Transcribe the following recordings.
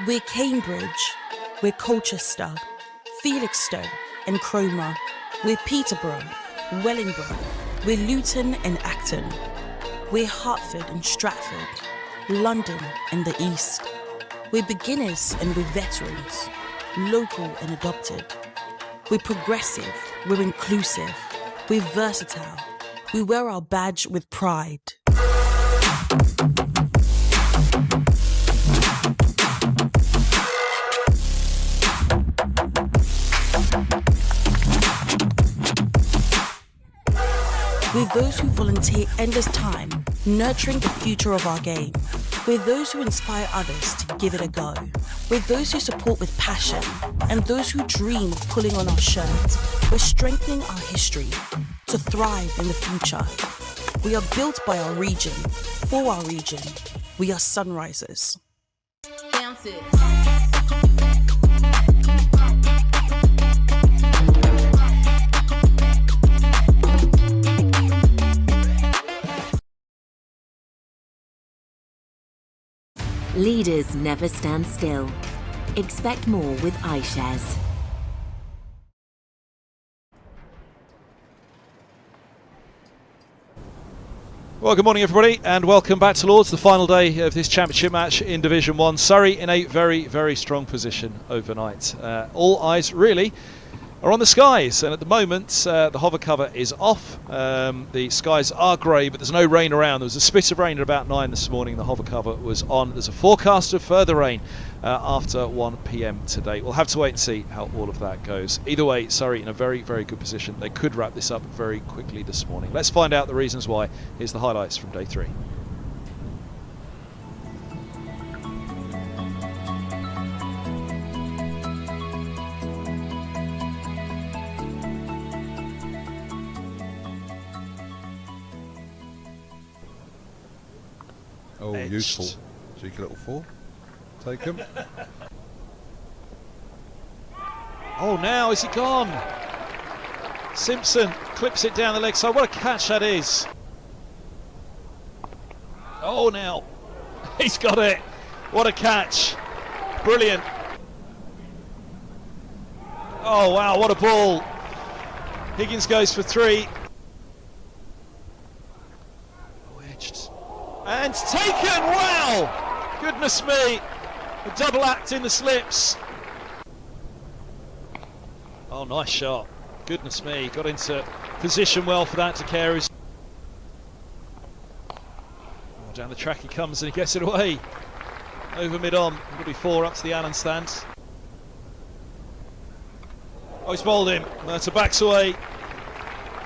We're Cambridge, we're Colchester, Felixstowe and Cromer, we're Peterborough, Wellingborough, we're Luton and Acton, we're Hertford and Stratford, London and the East. We're beginners and we're veterans, local and adopted. We're progressive, we're inclusive, we're versatile, we wear our badge with pride. We're those who volunteer endless time, nurturing the future of our game. We're those who inspire others to give it a go. We're those who support with passion, and those who dream of pulling on our shirt. We're strengthening our history to thrive in the future. We are built by our region, for our region. We are Sunrisers. Bounce it. Leaders never stand still. Expect more with iShares. Well, good morning everybody and welcome back to Lords, the final day of this championship match in Division 1. Surrey in a very, very strong position overnight. All eyes really are on the skies, and at the moment the hover cover is off. The skies are grey, but there's no rain around. There was a spit of rain at about 9 this morning. The hover cover was on. There's a forecast of further rain after 1 p.m. today. We'll have to wait and see how all of that goes. Either way, Surrey in a very, very good position. They could wrap this up very quickly this morning. Let's find out the reasons why. Here's the highlights from day 3. Oh, edged. Useful. Cheeky little 4. Take him. Oh, now is he gone? Simpson clips it down the leg side. What a catch that is. Oh, now. He's got it. What a catch. Brilliant. Oh, wow, what a ball. Higgins goes for 3. Oh, edged. And taken, wow! Goodness me, a double act in the slips. Oh, nice shot. Goodness me, got into position well for that to carry. Oh, down the track he comes and he gets it away. Over mid-on, it'll be 4 up to the Allen stand. Oh, he's bowled him. Murta backs away.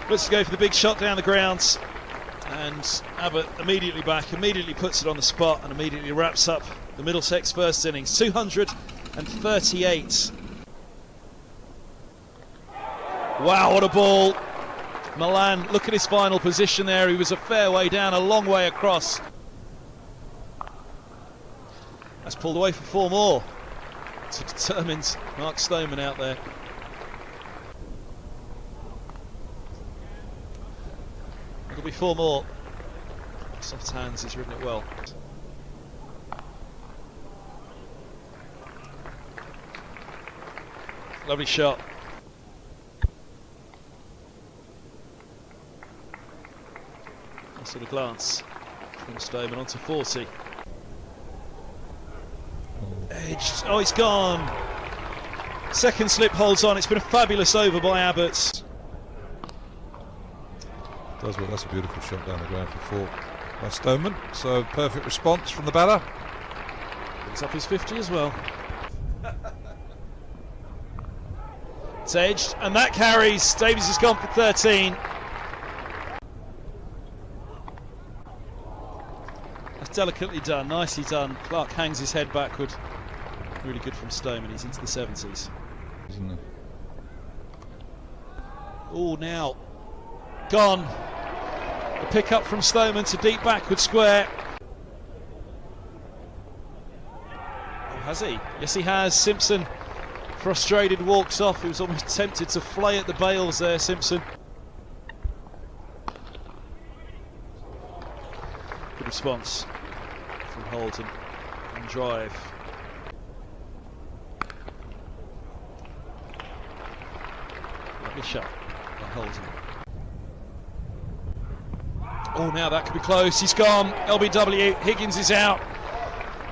Looks to go for the big shot down the grounds. And Abbott immediately back, immediately puts it on the spot and immediately wraps up the Middlesex first innings. 238. Wow, what a ball. Milan, look at his final position there. He was a fair way down, a long way across. That's pulled away for 4 more. It's a determined Mark Stoneman out there. There'll be 4 more. Soft hands, he's ridden it well. Lovely shot. Nice little glance from Stoneman onto 40. Edged. Oh, it's gone. Second slip holds on. It's been a fabulous over by Abbott. Does well. That's a beautiful shot down the ground for 4 by Stoneman. So perfect response from the batter. Brings up his 50 as well. It's edged, and that carries. Davies has gone for 13. That's delicately done, nicely done. Clark hangs his head backward. Really good from Stoneman. He's into the 70s. Isn't it? Oh, now gone. A pick up from Stoneman to deep backward square. Oh, has he? Yes, he has. Simpson, frustrated, walks off. He was almost tempted to flay at the bails there, Simpson. Good response from Holden and drive. Lovely shot by Holden. Oh, now that could be close. He's gone. LBW. Higgins is out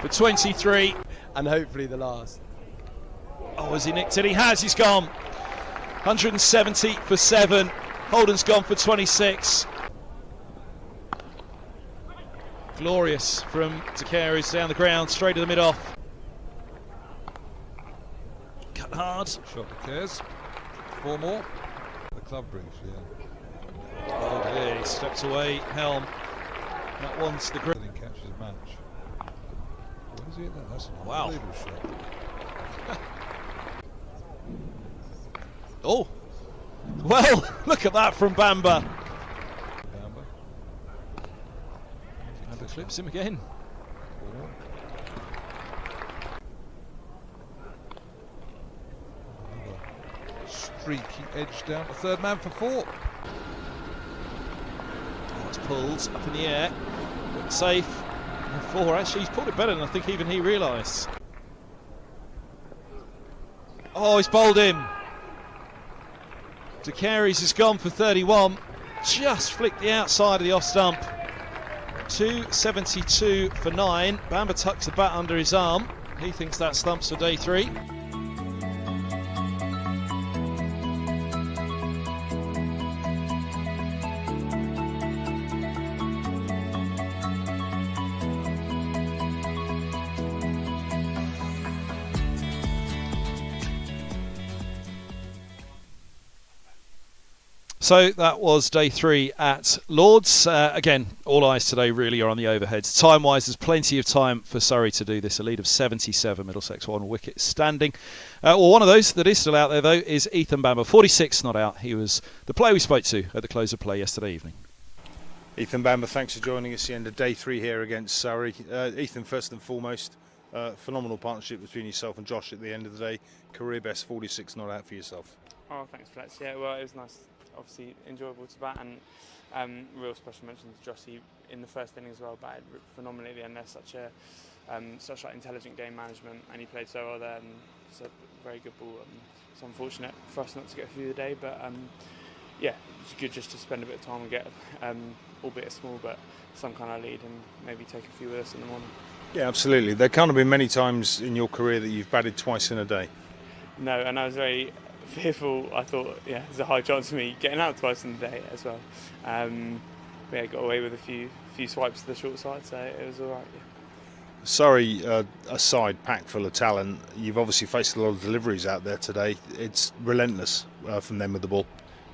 for 23. And hopefully the last. Oh, has he nicked it? He has. He's gone. 170 for 7. Holden's gone for 26. Glorious from Takeris down the ground, straight to the mid-off. Cut hard. Shot the cares. 4 more. The club brief, yeah. Oh, yeah, he steps away. Helm. That one's the grip. Didn't catch his match. Where is he at that? That's an Wow. unbelievable shot. Oh, well, look at that from Bamba. Bamba. Bamba clips him again. 4. Another streaky edge down to 3rd man for 4. Oh, it's pulled up in the air. But safe. And 4, actually, he's pulled it better than I think even he realised. Oh, he's bowled him. Takeris has gone for 31. Just flicked the outside of the off stump. 272 for 9. Bamba tucks the bat under his arm. He thinks that stumps for day 3. So that was day 3 at Lord's. Again, all eyes today really are on the overheads. Time-wise, there's plenty of time for Surrey to do this. A lead of 77, Middlesex 1 wicket standing. Well, one of those that is still out there, though, is Ethan Bamba. 46 not out. He was the player we spoke to at the close of play yesterday evening. Ethan Bamba, thanks for joining us at the end of day 3 here against Surrey. Ethan, first and foremost, phenomenal partnership between yourself and Josh at the end of the day. Career best 46 not out for yourself. Oh, thanks, Fletch. Yeah, well, it was nice. Obviously enjoyable to bat, and real special mention to Jossie in the first inning as well. Batted phenomenally at the end. There's such like intelligent game management, and he played so well there. And it's a very good ball. It's unfortunate for us not to get a few today, but yeah, it's good just to spend a bit of time and get, albeit a small, but some kind of lead, and maybe take a few with us in the morning. Yeah, absolutely. There can't have been many times in your career that you've batted twice in a day. No, and I was very fearful. I thought, yeah, there's a high chance of me getting out twice in the day as well. Yeah, got away with a few swipes to the short side, so it was all right. Yeah. Surrey, a side packed full of talent. You've obviously faced a lot of deliveries out there today. It's relentless from them with the ball.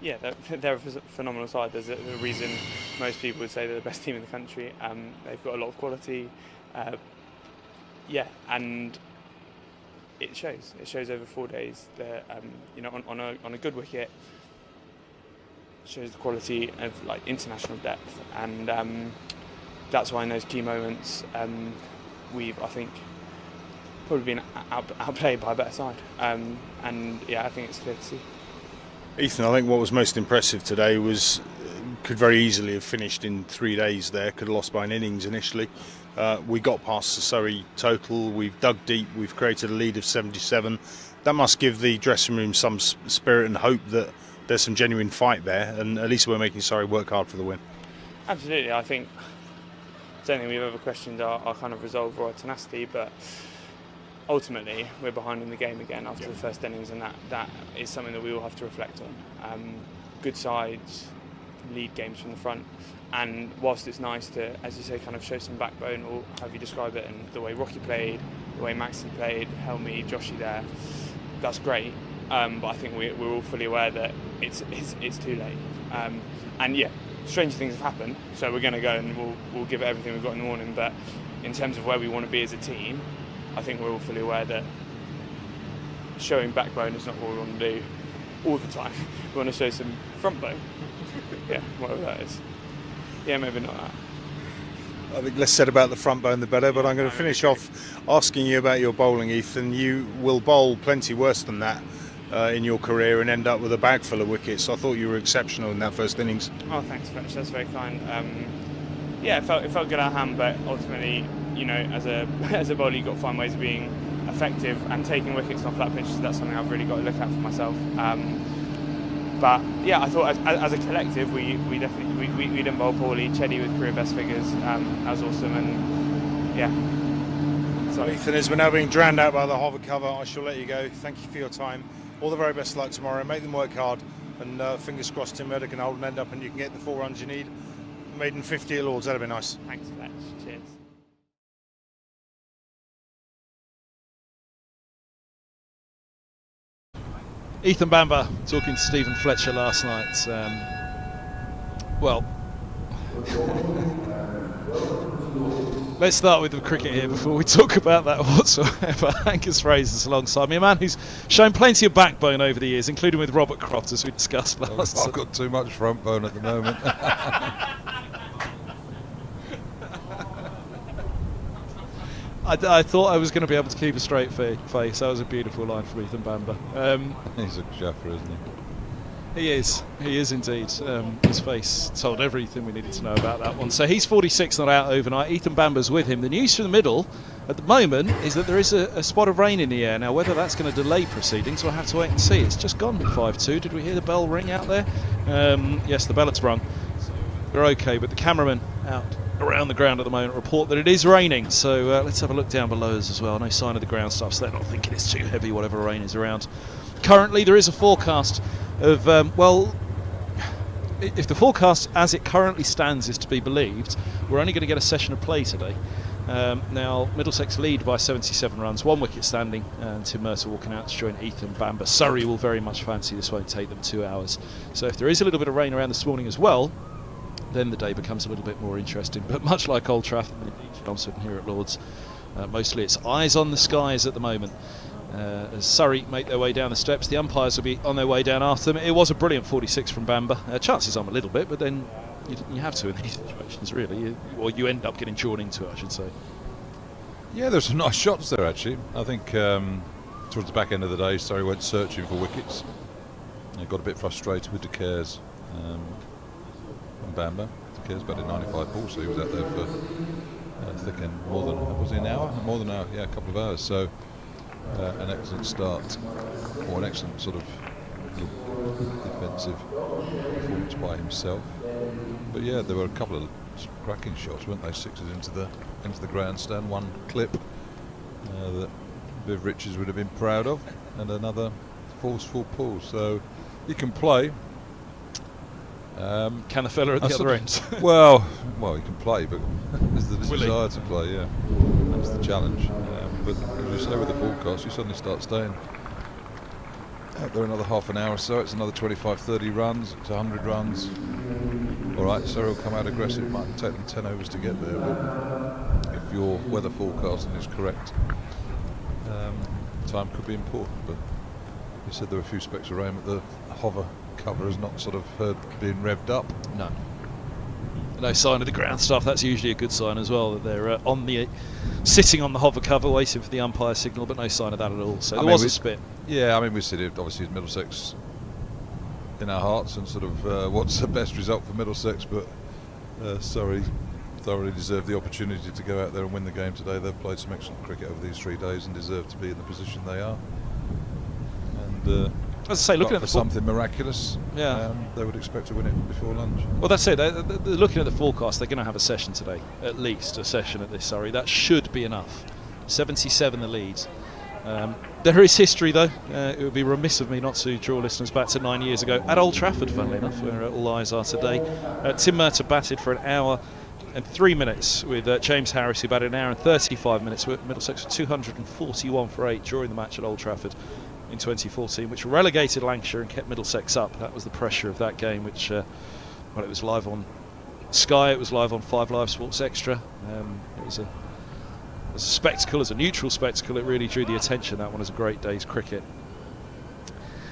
Yeah, they're a phenomenal side. There's a reason most people would say they're the best team in the country. They've got a lot of quality. Yeah, and it shows. It shows over 4 days that on a good wicket, shows the quality of like international depth, and that's why in those key moments we've, I think, probably been outplayed by a better side, and yeah, I think it's clear to see. Ethan, I think what was most impressive today was could very easily have finished in 3 days there, could have lost by an innings initially. We got past the Surrey total, we've dug deep, we've created a lead of 77. That must give the dressing room some spirit and hope that there's some genuine fight there, and at least we're making Surrey work hard for the win. Absolutely, I don't think we've ever questioned our kind of resolve or our tenacity, but ultimately we're behind in the game again after the first innings, and that is something that we will have to reflect on. Good sides lead games from the front. And whilst it's nice to, as you say, kind of show some backbone, or however you describe it, and the way Rocky played, the way Maxi played, Helmy, Joshy there, that's great. But I think we're all fully aware that it's too late. And yeah, strange things have happened, so we're going to go and we'll give it everything we've got in the morning. But in terms of where we want to be as a team, I think we're all fully aware that showing backbone is not what we want to do all the time. We want to show some front bone. Yeah, whatever that is. Yeah, maybe not that. I think less said about the front bone the better, but I'm going to finish off asking you about your bowling, Ethan. You will bowl plenty worse than that in your career and end up with a bag full of wickets. I thought you were exceptional in that first innings. Oh, thanks, Fletch. That's very kind. Yeah, it felt good at hand, but ultimately, you know, as a bowler, you've got to find ways of being effective and taking wickets on flat pitches. That's something I've really got to look at for myself. But yeah, I thought as a collective, we definitely we didn't bowl poorly. Chetty with career best figures, that was awesome, and yeah. Sorry. Ethan, as we're now being drowned out by the hover cover, I shall let you go. Thank you for your time. All the very best luck tomorrow. Make them work hard, and fingers crossed Tim Murdoch can hold and end up, and you can get the 4 runs you need. Maiden 50 at Lords, that'd be nice. Thanks, Fletch. Cheers. Ethan Bamber talking to Stephen Fletcher last night. Well, let's start with the cricket here before we talk about that whatsoever. Angus Fraser's alongside me, a man who's shown plenty of backbone over the years, including with Robert Croft, as we discussed last. I've got too much front bone at the moment. I thought I was going to be able to keep a straight face. That was a beautiful line from Ethan Bamber. He's a jaffer, isn't he? He is indeed. His face told everything we needed to know about that one. So he's 46, not out overnight. Ethan Bamber's with him. The news from the middle at the moment is that there is a spot of rain in the air. Now, whether that's going to delay proceedings, we'll have to wait and see. It's just gone 5-2. Did we hear the bell ring out there? Yes, the bell had rung. We're okay, but the cameraman out around the ground at the moment report that it is raining. So let's have a look down below us as well. No sign of the ground stuff, so they're not thinking it's too heavy, whatever rain is around. Currently, there is a forecast of, well, if the forecast as it currently stands is to be believed, we're only going to get a session of play today. Now, Middlesex lead by 77 runs, 1 wicket standing, and Tim Mercer walking out to join Ethan Bamber. Surrey will very much fancy this, won't take them 2 hours. So if there is a little bit of rain around this morning as well, then the day becomes a little bit more interesting. But much like Old Trafford and Chelmsford here at Lords, mostly it's eyes on the skies at the moment. As Surrey make their way down the steps, the umpires will be on their way down after them. It was a brilliant 46 from Bamber. Chances are a little bit, but then you have to in these situations, really. Or you end up getting drawn into it, I should say. Yeah, there's some nice shots there, actually. I think towards the back end of the day, Surrey went searching for wickets. They got a bit frustrated with De Caires and Bamber. De Caires batted 95 balls, so he was out there for thick end more than, was it an hour? More than an hour, yeah, a couple of hours. So an excellent start, or an excellent sort of defensive performance by himself. But yeah, there were a couple of cracking shots, weren't they? Sixes into the grandstand, one clip that Viv Richards would have been proud of, and another forceful pull. So he can play. Can the fella at the other end? well, he can play, but is the desire to play? Yeah, that's the challenge. But as you say, with the forecast, you suddenly start staying out there another half an hour or so. It's another 25-30 runs. It's 100 runs. All right, Surrey will come out aggressive. It might take them 10 overs to get there, but if your weather forecasting is correct, time could be important. But you said there were a few specks of rain, but the hover cover has not sort of heard being revved up. No sign of the ground stuff. That's usually a good sign as well, that they're sitting on the hover cover waiting for the umpire signal, but no sign of that at all. So there was a spit. Yeah, I mean, we sit here obviously as Middlesex in our hearts, and sort of what's the best result for Middlesex, but Surrey thoroughly deserve the opportunity to go out there and win the game today. They've played some excellent cricket over these 3 days and deserve to be in the position they are. And as I say, looking at something miraculous, they would expect to win it before lunch. Well, that's it. They're looking at the forecast, they're going to have a session today, at least a session at this Surrey. That should be enough. 77 the lead. There is history, though. It would be remiss of me not to draw listeners back to 9 years ago at Old Trafford, funnily enough, where all eyes are today. Tim Murtagh batted for 1 hour and 3 minutes with James Harris, who batted 1 hour and 35 minutes. Middlesex were 241 for 8 during the match at Old Trafford in 2014, which relegated Lancashire and kept Middlesex up. That was the pressure of that game, which, well, it was live on Sky, it was live on 5 Live Sports Extra. It was a spectacle, as a neutral spectacle. It really drew the attention. That one was a great day's cricket.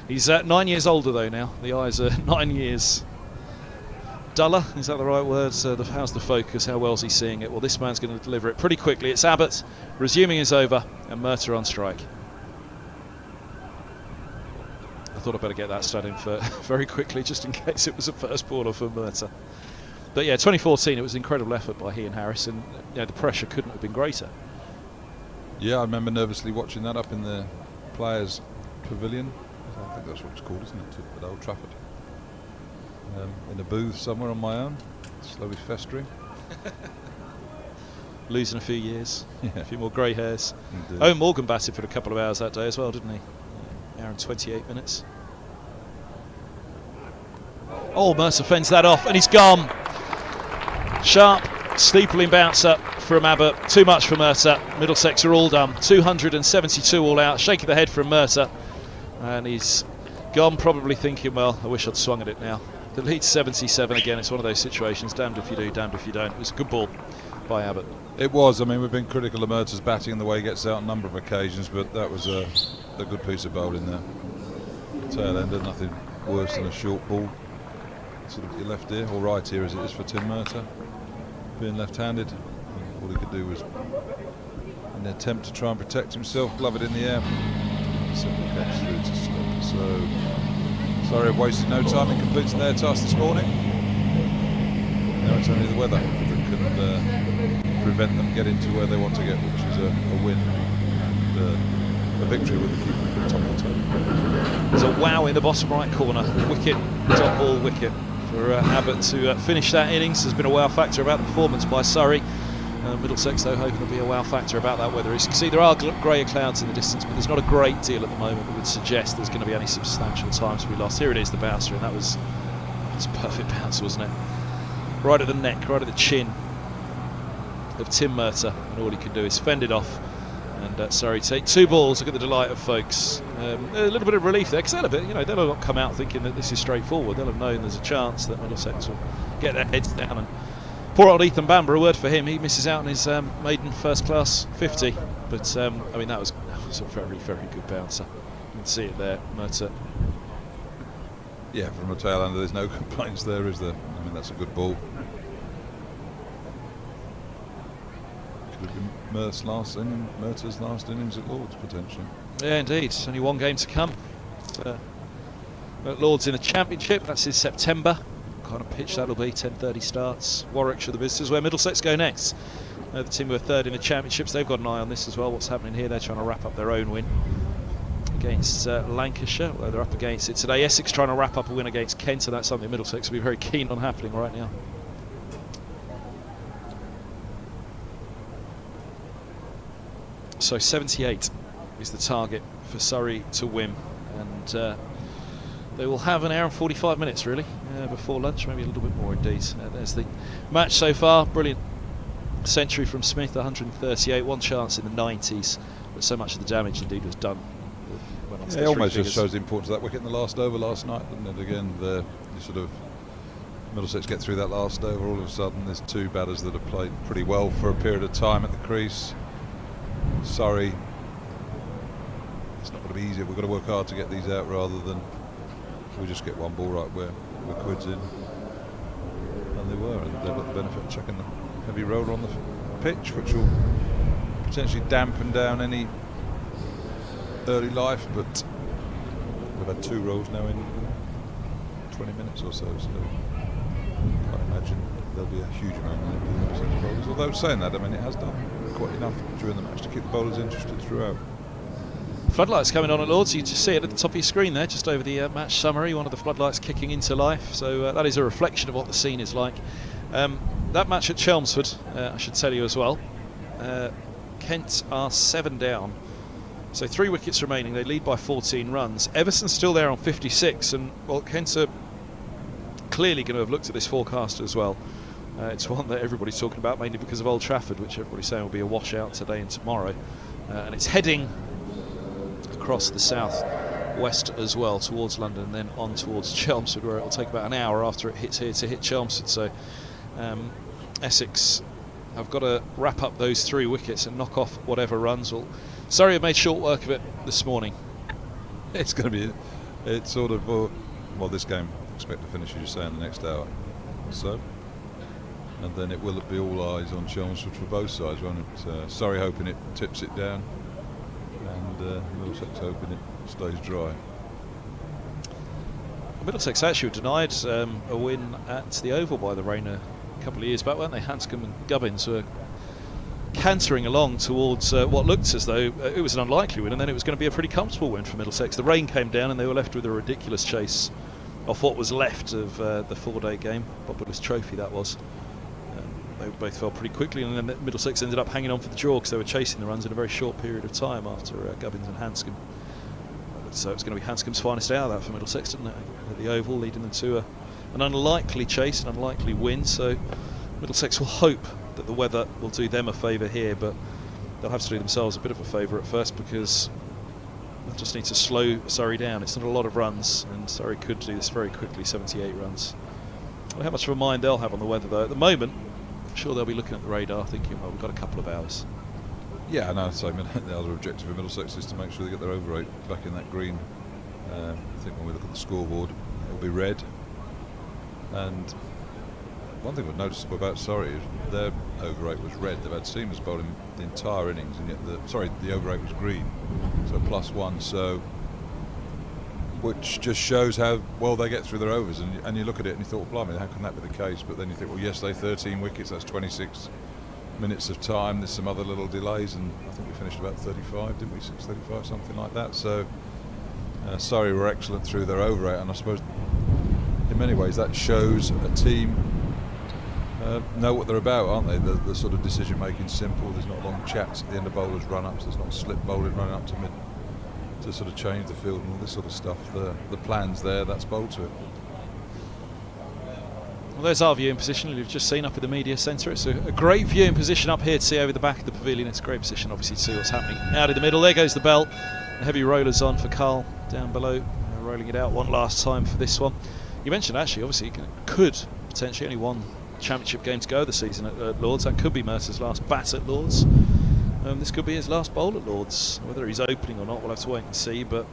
He's 9 years older though now. The eyes are 9 years duller. Is that the right word? How's the focus? How well's he seeing it? Well, this man's going to deliver it pretty quickly. It's Abbott resuming his over and Murtagh on strike. I thought I'd better get that stat in for very quickly, just in case it was a first baller for Murtagh. But yeah, 2014, it was an incredible effort by he and Harris, and the pressure couldn't have been greater. Yeah, I remember nervously watching that up in the Players' Pavilion. I think that's what it's called, isn't it, at Old Trafford. In a booth somewhere on my own, slowly festering. Losing a few years, Yeah. a few more grey hairs. Indeed. Owen Morgan batted for a couple of hours that day as well, didn't he? 1 hour and 28 minutes. Oh, Mercer fends that off, and he's gone. Sharp, steepling bouncer from Abbott. Too much for Murtagh. Middlesex are all done. 272 all out. Shaking the head from Murtagh. And he's gone, probably thinking, well, I wish I'd swung at it now. The lead's 77 again. It's one of those situations. Damned if you do, damned if you don't. It was a good ball by Abbott. It was. I mean, we've been critical of Murtagh's batting and the way he gets out on a number of occasions, but that was a good piece of bowling there. Tail ender, nothing worse than a short ball. Sort of your left ear, or right ear as it is for Tim Murtagh. Being left-handed, all he could do was, in an attempt to try and protect himself, glove it in the air. Simply comes through to stop. So, sorry, I've wasted no time in completing their task this morning. Now it's only the weather that can prevent them getting to where they want to get, which is a win and a victory with the keeper top of the table. There's a wow in the bottom right corner. Wicket, top ball wicket for Abbott to finish that innings. There's been a wow factor about the performance by Surrey. Middlesex, though, hoping there'll be a wow factor about that weather. As you can see, there are greyer clouds in the distance, but there's not a great deal at the moment that would suggest there's going to be any substantial times to be lost. Here it is, the bouncer, and that was a perfect bounce, wasn't it? Right at the neck, right at the chin of Tim Murtagh, and all he can do is fend it off. And Surrey take 2 balls. Look at the delight of folks. A little bit of relief there, because they'll not come out thinking that this is straightforward. They'll have known there's a chance that Middlesex will get their heads down. And poor old Ethan Bamber, a word for him. He misses out on his maiden first-class 50. But I mean, that was a very, very good bouncer. You can see it there, Murtagh. Yeah, from a tail ender, there's no complaints there, is there? I mean, that's a good ball. Could have been Murtagh's last innings at Lords, potentially. Yeah, indeed. Only one game to come. At Lords in the Championship, that's in September. What kind of pitch that'll be, 10:30 starts. Warwickshire, the visitors, where Middlesex go next. The team who are 3rd in the Championships, they've got an eye on this as well. What's happening here? They're trying to wrap up their own win against Lancashire, where they're up against it today. Essex trying to wrap up a win against Kent, and that's something Middlesex will be very keen on happening right now. So 78 is the target for Surrey to win, and they will have 1 hour and 45 minutes really before lunch, maybe a little bit more indeed. There's the match so far. Brilliant century from Smith, 138, one chance in the 90s, but so much of the damage indeed was done. It almost just shows the importance of that wicket in the last over last night, doesn't it? Again, the sort of Middlesex get through that last over, all of a sudden there's 2 batters that have played pretty well for a period of time at the crease. Surrey, it's not going to be easy. We've got to work hard to get these out rather than we just get one ball right where we're quids in. And they were, and they've got the benefit of chucking the heavy roller on the pitch, which will potentially dampen down any early life, but we've had 2 rolls now in 20 minutes or so I can't imagine there'll be a huge amount of such bowlers. Although saying that, I mean, it has done quite enough during the match to keep the bowlers interested throughout. Floodlights coming on at Lords. You can just see it at the top of your screen there, just over the match summary. One of the floodlights kicking into life. So that is a reflection of what the scene is like. That match at Chelmsford, I should tell you as well. Kent are 7 down So 3 wickets remaining. They lead by 14 runs. Everson's still there on 56, and well, Kent are clearly going to have looked at this forecast as well. It's one that everybody's talking about, mainly because of Old Trafford, which everybody's saying will be a washout today and tomorrow. And it's heading across the south west as well, towards London, and then on towards Chelmsford, where it will take about an hour after it hits here to hit Chelmsford. So Essex have got to wrap up those 3 wickets and knock off whatever runs. Well, Surrey have made short work of it this morning. It's going to be, it's sort of, well, this game expect to finish, as you say, in the next hour or so. And then it will be all eyes on Chelmsford for both sides, won't it? Surrey hoping it tips it down, and Middlesex hoping it stays dry. Middlesex actually were denied a win at the Oval by the rain a couple of years back, weren't they? Hanscom and Gubbins were cantering along towards what looked as though it was an unlikely win, and then it was going to be a pretty comfortable win for Middlesex. The rain came down and they were left with a ridiculous chase off what was left of the 4-day game. Bob Willis Trophy, that was. They both fell pretty quickly, and then Middlesex ended up hanging on for the draw because they were chasing the runs in a very short period of time after Gubbins and Hanscom. So it's going to be Hanscom's finest hour, that, for Middlesex, didn't it? At the Oval, leading them to an unlikely chase, an unlikely win. So Middlesex will hope that the weather will do them a favour here, but they'll have to do themselves a bit of a favour at first, because they'll just need to slow Surrey down. It's not a lot of runs, and Surrey could do this very quickly, 78 runs. I don't know how much of a mind they'll have on the weather, though. At the moment, I'm sure they'll be looking at the radar thinking, well, we've got a couple of hours. Yeah, and I'd say the other objective of Middlesex is to make sure they get their over rate back in that green. I think when we look at the scoreboard, it'll be red. And one thing we've noticed about Surrey is their over rate was red. They've had seamers bowling the entire innings, and yet the over rate was green, so +1. So, which just shows how well they get through their overs. And you look at it and you thought, blimey, how can that be the case? But then you think, well, yesterday 13 wickets, that's 26 minutes of time. There's some other little delays, and I think we finished about 35, didn't we? 6:35, something like that. So Surrey were excellent through their over rate, and I suppose in many ways that shows a team know what they're about, aren't they? The sort of decision making simple. There's not long chats at the end of bowlers' run-ups. There's not slip bowling running up to mid to sort of change the field and all this sort of stuff. The plan's there, that's bowled to it. Well, there's our viewing position you've just seen up at the media centre. It's a great viewing position up here to see over the back of the pavilion. It's a great position, obviously, to see what's happening out in the middle. There goes the bell. The heavy rollers on for Carl down below, rolling it out one last time for this one. You mentioned, actually, obviously, could potentially only one championship game to go this season at Lords. That could be Mercer's last bat at Lords. This could be his last bowl at Lords. Whether he's opening or not, we'll have to wait and see. But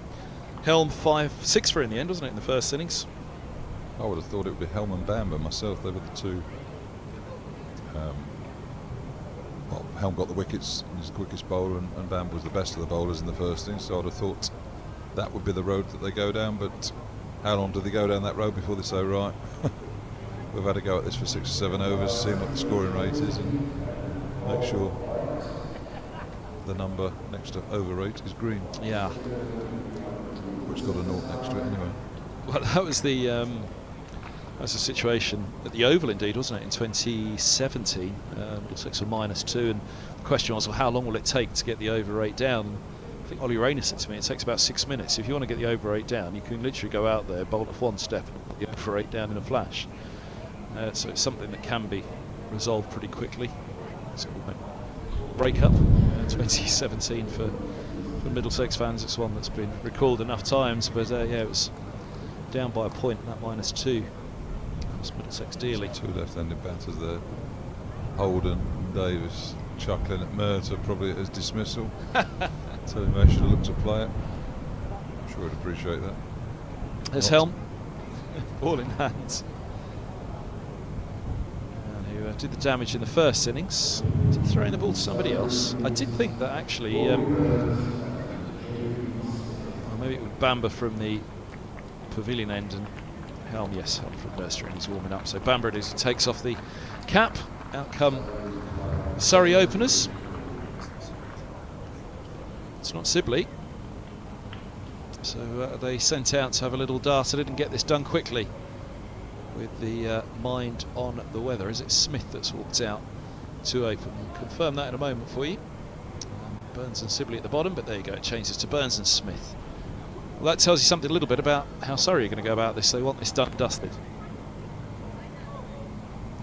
Helm 5-6 for in the end, wasn't it, in the first innings? I would have thought it would be Helm and Bamber myself. They were the two. Well, Helm got the wickets, he's the quickest bowler, and Bamber was the best of the bowlers in the first innings. So I would have thought that would be the road that they go down. But how long do they go down that road before they say, right, we've had a go at this for 6 or 7 overs, see what the scoring rate is, and make sure the number next to over rate is green. Yeah. Which got a naught next to it anyway. Well, that was the situation at the Oval, indeed, wasn't it, in 2017? Middlesex were -2, and the question was, well, how long will it take to get the over rate down? I think Ollie Rayner said to me it takes about 6 minutes. If you want to get the over rate down, you can literally go out there, bowl off one step, and get the over rate down in a flash. So it's something that can be resolved pretty quickly. So break up 2017 for Middlesex fans. It's one that's been recalled enough times, but yeah, it was down by a point, that -2. That's Middlesex dearly. Two left-handed batters there. Holden, Davis, chuckling at Mercer, probably at his dismissal. So he may should have looked to play it. I'm sure he'd appreciate that. There's Helm, ball in hand. And who did the damage in the first innings. Did he throw in the ball to somebody else? I did think that actually, well, maybe it was Bamber from the pavilion end, and Helm, yes, Helm from Mercer, and he's warming up. So Bamber it is, he takes off the cap. Out come Surrey openers. It's not Sibley. So they sent out to have a little dart. I didn't get this done quickly with the mind on the weather. Is it Smith that's walked out to open? We'll confirm that in a moment for you. Burns and Sibley at the bottom, but there you go, it changes to Burns and Smith. Well, that tells you something a little bit about how Surrey are going to go about this. They want this done and dusted.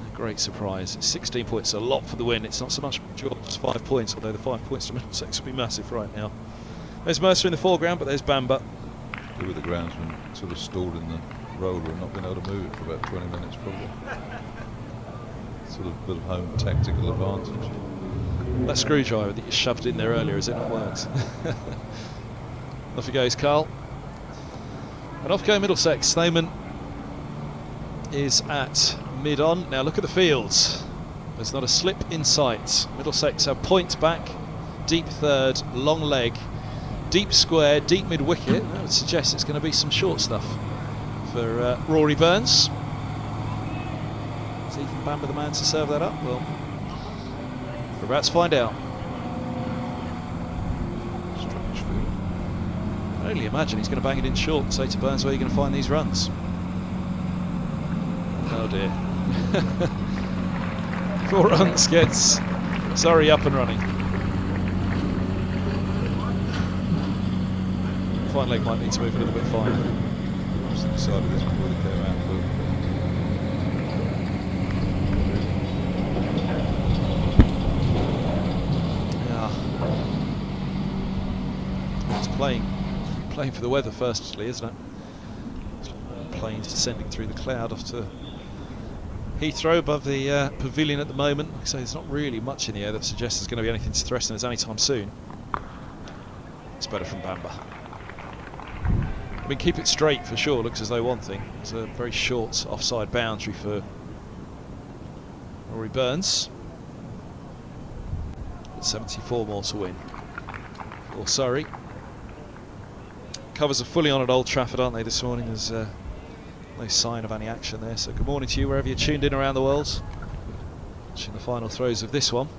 A great surprise. It's 16 points, a lot for the win. It's not so much George's 5 points, although the 5 points to Middlesex will be massive right now. There's Mercer in the foreground, but there's Bamba. Good with the groundsman, sort of stalled in the roller and not been able to move it for about 20 minutes probably. Sort of bit of home tactical advantage. That screwdriver that you shoved in there earlier, has it not worked? Off he goes, Carl. And off go Middlesex. Snowman is at mid-on. Now look at the fields. There's not a slip in sight. Middlesex are point back, deep third, long leg, deep square, deep mid-wicket. That would suggest it's going to be some short stuff for Rory Burns. Is Ethan Bamba the man to serve that up? Well, we're about to find out. Strange field. I can only imagine he's going to bang it in short and say to Burns, where are you going to find these runs? Oh dear. 4 runs gets Surrey up and running. Fine leg might need to move a little bit finer. Just decided this before they came out. Yeah. It's playing for the weather firstly, isn't it? Planes descending through the cloud off to Heathrow above the pavilion at the moment. Like I say, there's not really much in the air that suggests there's going to be anything to threaten us anytime soon. It's better from Bamba. I mean, keep it straight for sure. Looks as though one thing. It's a very short offside boundary for Rory Burns. 74 more to win for Surrey. Covers are fully on at Old Trafford, aren't they, this morning? There's no sign of any action there. So good morning to you wherever you're tuned in around the world. Watching the final throws of this one.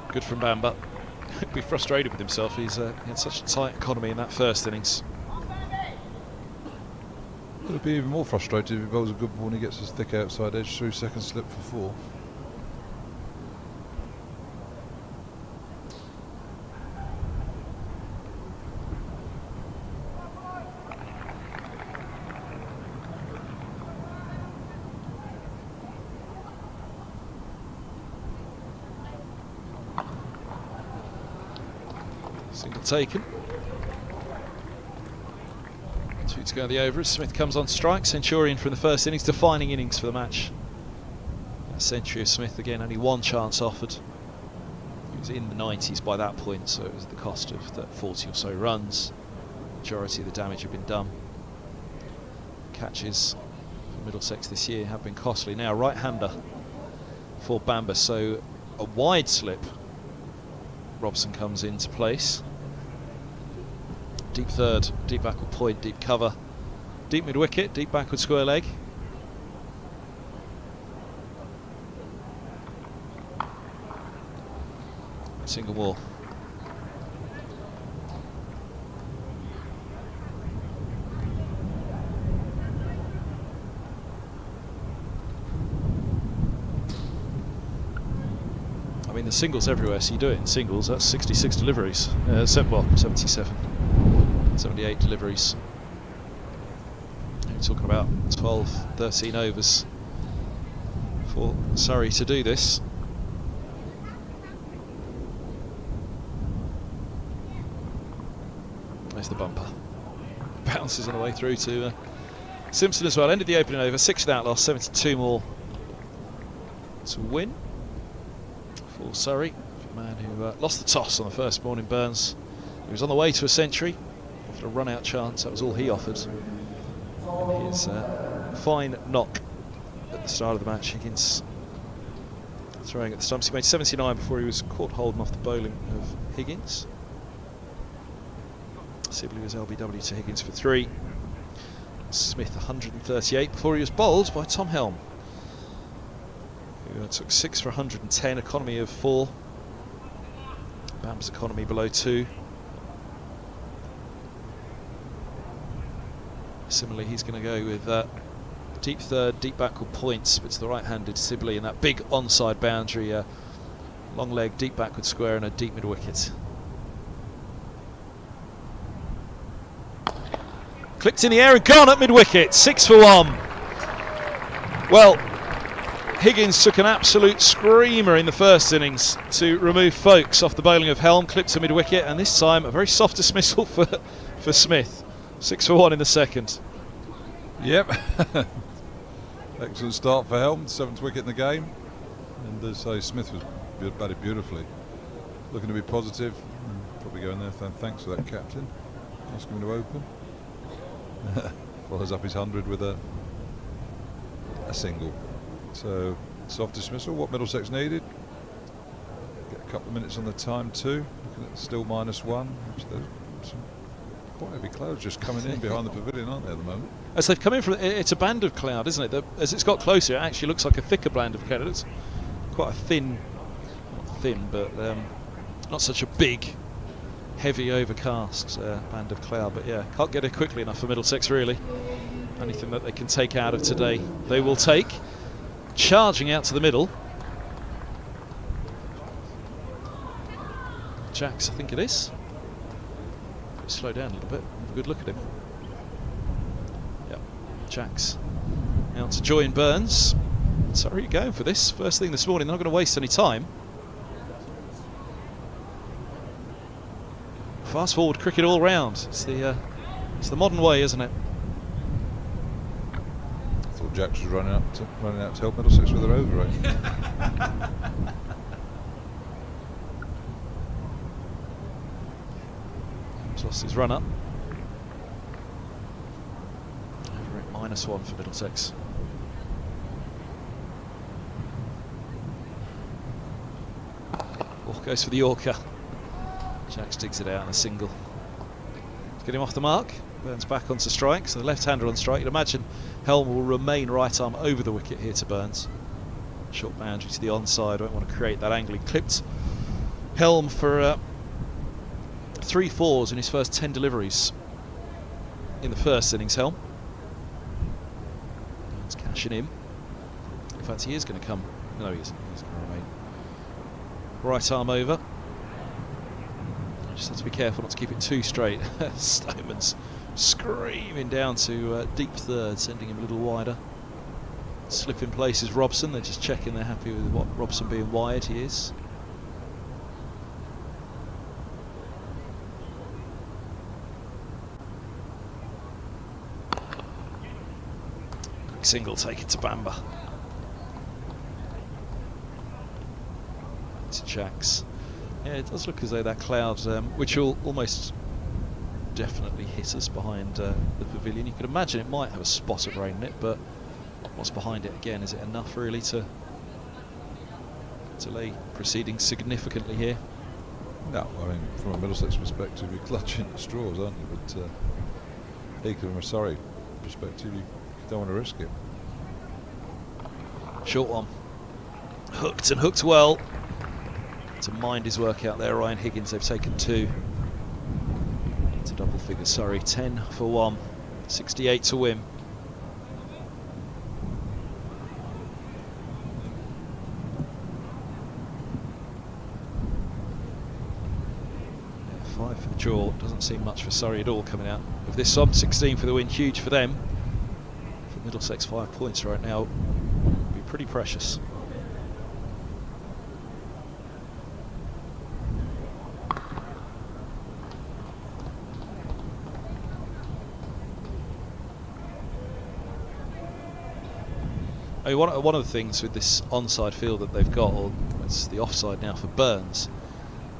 Good from Bamba. He'll be frustrated with himself. He had such a tight economy in that first innings. He'll be even more frustrated if he bowls a good ball and he gets his thick outside edge through second slip for 4. Single taken. 2 to go the over as Smith comes on strike. Centurion from the first innings, defining innings for the match. A century of Smith again, only 1 chance offered. He was in the 90s by that point, so it was at the cost of 40 or so runs. Majority of the damage had been done. Catches for Middlesex this year have been costly. Now right-hander for Bamba, so a wide slip. Robson comes into place. Deep third, deep backward point, deep cover, deep mid wicket, deep backward square leg. Single more. I mean, the singles everywhere, so you do it in singles. That's 66 deliveries. 77, 78 deliveries. We're talking about 12, 13 overs for Surrey to do this. There's the bumper. Bounces on the way through to Simpson as well. Ended the opening over, 6 without loss, 72 more to win for Surrey. A man who lost the toss on the first morning, Burns. He was on the way to a century, offered a run-out chance. That was all he offered. And his fine knock at the start of the match. Higgins throwing at the stumps. He made 79 before he was caught holding off the bowling of Higgins. Sibley was LBW to Higgins for 3. Smith 138 before he was bowled by Tom Helm, who took 6 for 110, economy of 4. Bam's economy below 2. Similarly, he's going to go with Deep third, deep backward points, but it's the right-handed Sibley in that big onside boundary. Long leg, deep backward square and a deep mid wicket. Clipped in the air and gone at mid wicket. 6 for 1. Well, Higgins took an absolute screamer in the first innings to remove Folkes off the bowling of Helm, clipped to mid wicket, and this time a very soft dismissal for Smith. 6 for 1 in the second. Yep. Excellent start for Helm, 7th wicket in the game. And as I say, Smith was batted beautifully. Looking to be positive. Probably go in there. Thanks for that, captain. Asking him to open. Follows up his 100 with a single. So, soft dismissal, what Middlesex needed. Get a couple of minutes on the time too. Looking at still -1. Some quite heavy clouds just coming in behind the pavilion, aren't they, at the moment? As they've come in from, it's a band of cloud, isn't it? As it's got closer, it actually looks like a thicker band of cloud. It's quite a thin, not thin, but not such a big, heavy overcast band of cloud. But yeah, can't get it quickly enough for Middlesex, really. Anything that they can take out of today, they will take. Charging out to the middle. Jacks, I think it is. Slow down a little bit, have a good look at him. Yep, Jacks out to join Burns. So are you going for this? First thing this morning, they're not going to waste any time. Fast forward cricket all round. It's the modern way, isn't it? I thought Jacks was running out to help Middlesex with their over rate. He's lost his run up. Over at -1 for Middlesex. Oh, goes for the Yorker. Jacks digs it out in a single. To get him off the mark. Burns back onto strike, so the left-hander on strike. You'd imagine Helm will remain right arm over the wicket here to Burns. Short boundary to the onside. Don't want to create that angle. He clipped Helm for 3 fours in his first 10 deliveries in the first innings. Helm. Burns cashing in. In fact, he is going to come. No, he isn't. He's going to remain right arm over. Just have to be careful not to keep it too straight. Stoneman's screaming down to deep third, sending him a little wider. Slip in place is Robson. They're just checking they're happy with what Robson being wide. He is. Quick single taken to Bamber. To Jacks. Yeah, it does look as though that cloud, which will almost definitely hit us behind the pavilion. You could imagine it might have a spot of rain in it, but what's behind it again? Is it enough really to delay proceedings significantly here? No, I mean, from a Middlesex perspective, you're clutching at straws, aren't you? But equally from a Surrey perspective, you don't want to risk it. Short one. Hooked and hooked well. To mind his work out there, Ryan Higgins. They've taken 2. It's a double figure, sorry. 10 for 1. 68 to win. Yeah, 5 for the draw. Doesn't seem much for Surrey at all coming out of this one. 16 for the win. Huge for them. For Middlesex, 5 points right now would be pretty precious. I mean, one of the things with this onside field that they've got, or it's the offside now for Burns,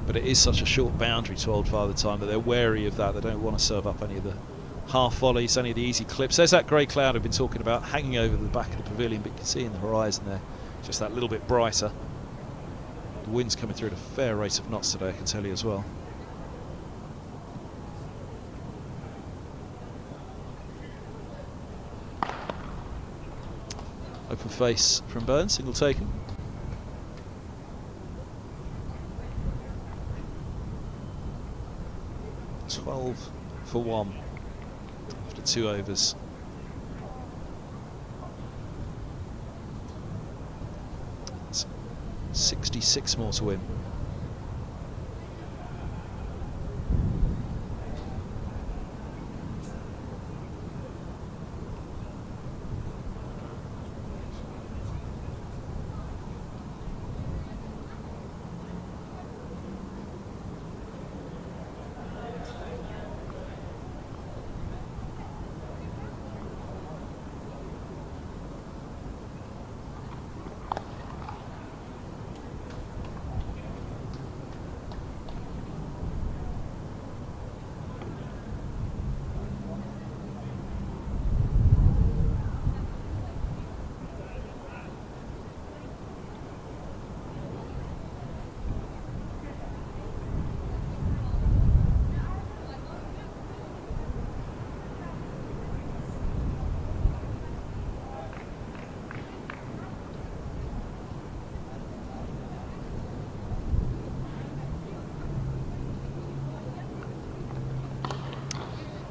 but it is such a short boundary to Old Father Time that they're wary of that. They don't want to serve up any of the half volleys, any of the easy clips. There's that grey cloud I've been talking about hanging over the back of the pavilion, but you can see in the horizon there just that little bit brighter. The wind's coming through at a fair rate of knots today, I can tell you as well. Open face from Burns, single taken. $12 for 1 after 2 overs. 66 more to win.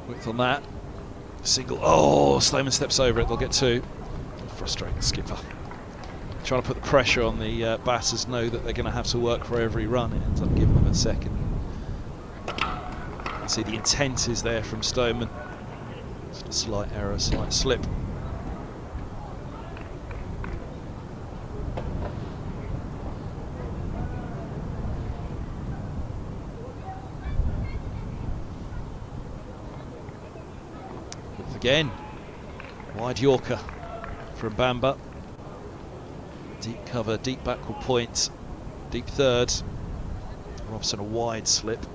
Width on that. Single. Oh, Sloman steps over it. They'll get 2. Frustrate the skipper. Trying to put the pressure on the batters, know that they're going to have to work for every run. It ends up giving them a second. See, the intent is there from Stoneman. Just a slight error, slight slip. Again, wide Yorker from Bamba. Deep cover, deep backward point, deep third. Robson a wide slip.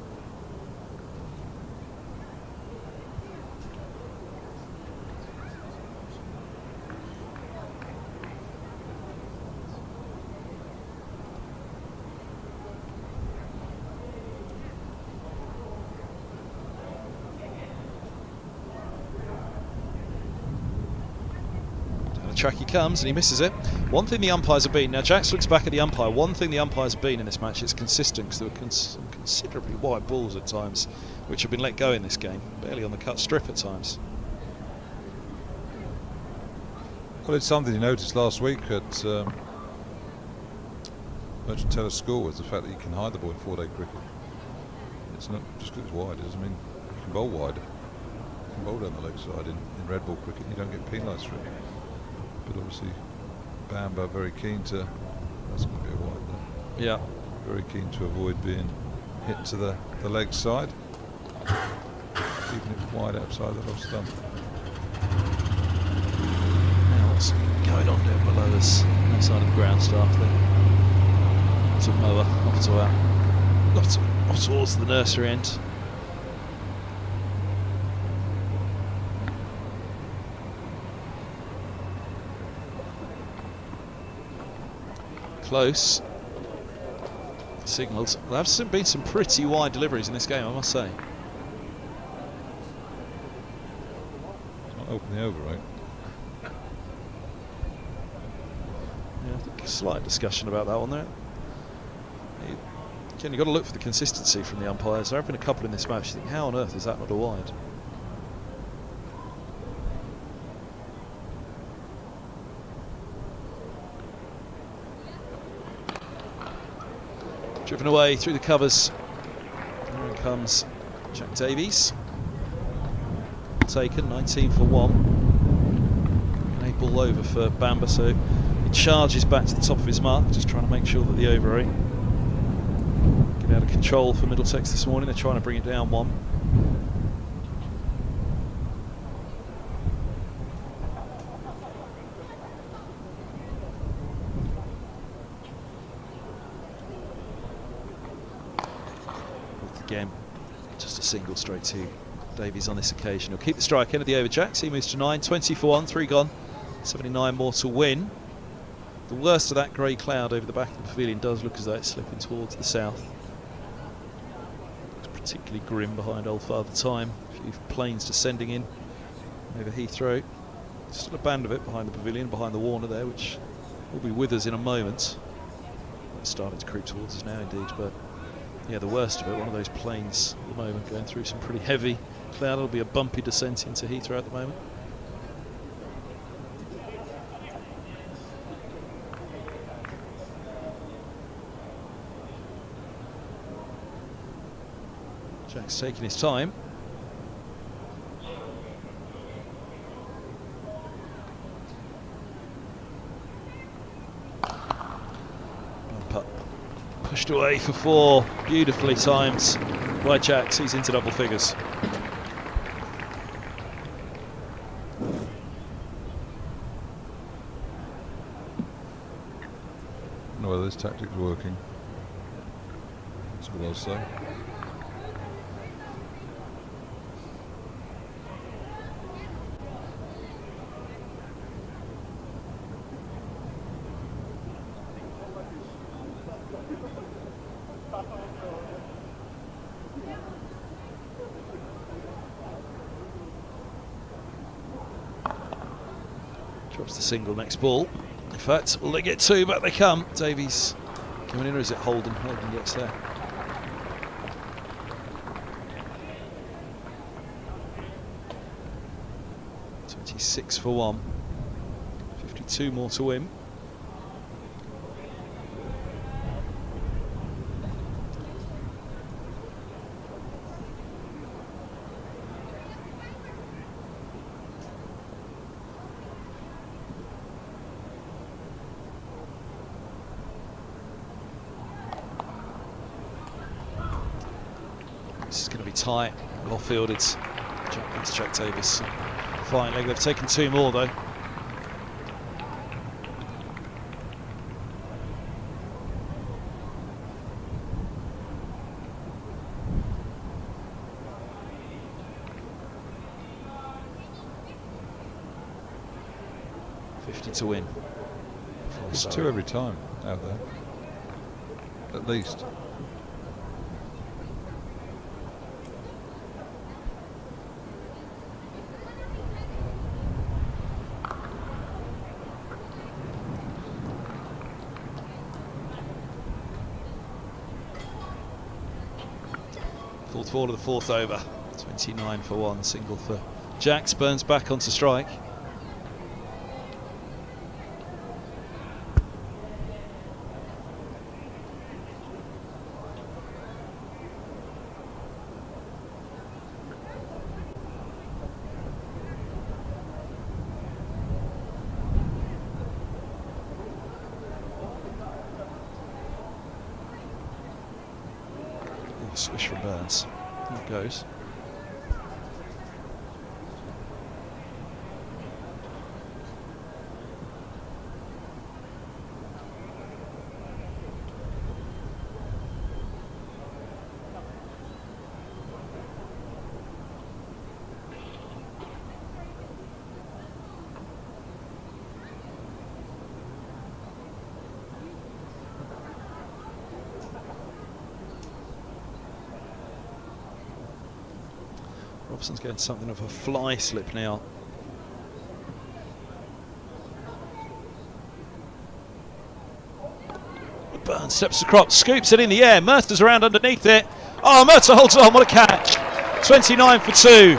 Track he comes and he misses it. One thing the umpires have been, now Jax looks back at the umpire, one thing the umpires have been in this match is consistent, because there were some considerably wide balls at times which have been let go in this game, barely on the cut strip at times. Well, it's something you noticed last week at Merchant Taylor School, was the fact that you can hide the ball in 4-day cricket. It's not just because it's wide, it doesn't mean you can bowl wider. You can bowl down the leg side in red ball cricket and you don't get penalised for it. But obviously Bamba very keen to, that's going to be a wide there. Yeah. Very keen to avoid being hit to the leg side, keeping it wide outside the off stump. Now what's going on down below us, outside of the ground staff there. To mower, off towards the nursery end. Close. Signals. There have been some pretty wide deliveries in this game, I must say. It's not open the over, right? Yeah, I think a slight discussion about that one there. Again, you've got to look for the consistency from the umpires. There have been a couple in this match. You think, how on earth is that not a wide? Driven away through the covers. Here comes Jack Davies. Taken, 19 for 1. And a ball over for Bamba, so he charges back to the top of his mark, just trying to make sure that the over 8 get out of control for Middlesex this morning. They're trying to bring it down 1. Again, just a single straight to Davies on this occasion. He'll keep the strike end of the over, Jacks. He moves to 9, 20 for 1, 3 gone, 79 more to win. The worst of that grey cloud over the back of the pavilion does look as though it's slipping towards the south. It's particularly grim behind Old Father Time. A few planes descending in over Heathrow. Still a band of it behind the pavilion, behind the Warner there, which will be with us in a moment. It's starting to creep towards us now indeed, but yeah, the worst of it, one of those planes at the moment going through some pretty heavy cloud. It'll be a bumpy descent into Heathrow at the moment. Jack's taking his time. Bump up. Pushed away for 4. Beautifully timed by Jacks. He's into double figures. I don't know whether this tactic's working. That's what I'll say. Drops the single next ball. In fact, will they get 2? Back they come. Davies coming in, or is it Holden? Holden gets there. .26 for 1. 52 more to win. This is going to be tight, well fielded. It's Jack Davis. Fine leg. They've taken 2 more though. .50 to win. It's 2 every time out there, at least. Fourth ball of the 4th over. 29 for 1. Single for Jacks. Burns back onto strike. Swish from Burns. There it goes. Robson's getting something of a fly slip now. Burns steps across, scoops it in the air. Mercer's around underneath it. Oh, Mercer holds on. What a catch. 29 for 2.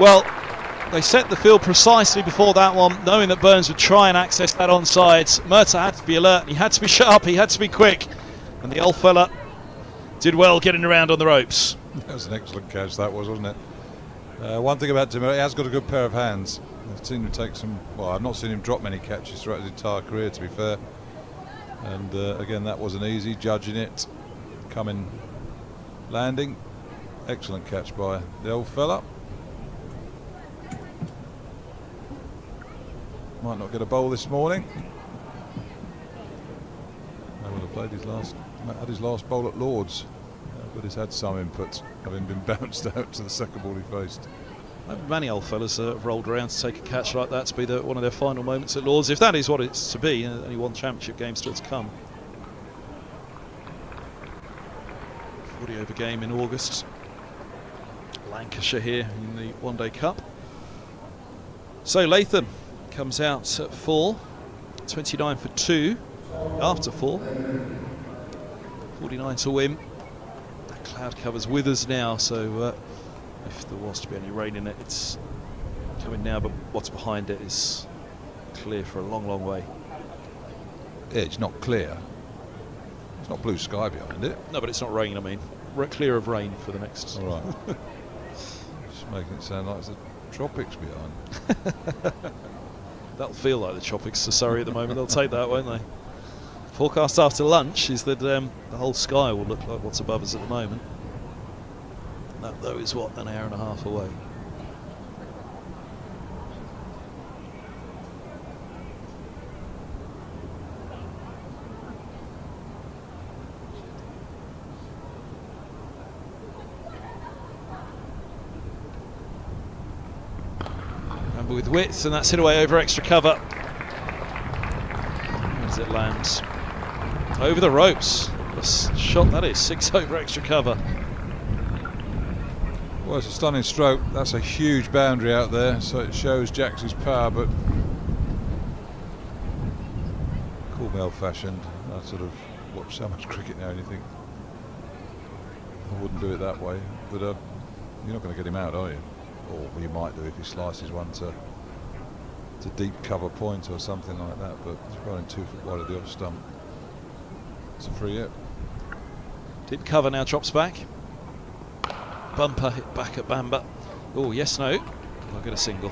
Well, they set the field precisely before that one, knowing that Burns would try and access that onside. Mercer had to be alert. He had to be sharp. He had to be quick. And the old fella did well getting around on the ropes. That was an excellent catch, that was, wasn't it? One thing about Tim, he has got a good pair of hands. I've seen him take some, well, I've not seen him drop many catches throughout his entire career, to be fair. And again, that wasn't easy, judging it, coming, landing. Excellent catch by the old fella. Might not get a bowl this morning. I would have played his last, had his last bowl at Lord's. But he's had some input, having been bounced out to the second ball he faced. Many old fellas have rolled around to take a catch like that to be one of their final moments at Lord's, if that is what it's to be. Only 1 championship game still to come. 40 over game in August. Lancashire here in the One Day Cup. So Latham comes out at 4. 29 for 2 after 4. 49 to win. Cloud cover's with us now, so if there was to be any rain in it, it's coming now, but what's behind it is clear for a long, long way. Yeah, it's not clear. It's not blue sky behind it. No, but it's not rain, I mean. We're clear of rain for the next... All right. Just making it sound like it's the tropics behind. That'll feel like the tropics to Surrey at the moment. They'll take that, won't they? Forecast after lunch is that the whole sky will look like what's above us at the moment. That, though, is what, an hour and a half away. Remember with width, and that's hit away over extra cover. Where does it land? Over the ropes. A shot that is, 6 over extra cover. Well, it's a stunning stroke. That's a huge boundary out there, so it shows Jax's power, but call me old-fashioned. I sort of watch so much cricket now and you think I wouldn't do it that way, but you're not going to get him out, are you? Or well, you might do if he slices one to deep cover point or something like that, but it's running 2 foot wide of the off stump. It's a free hit. Deep cover now drops back. Bumper hit back at Bamba. Oh, yes, no. I'll get a single.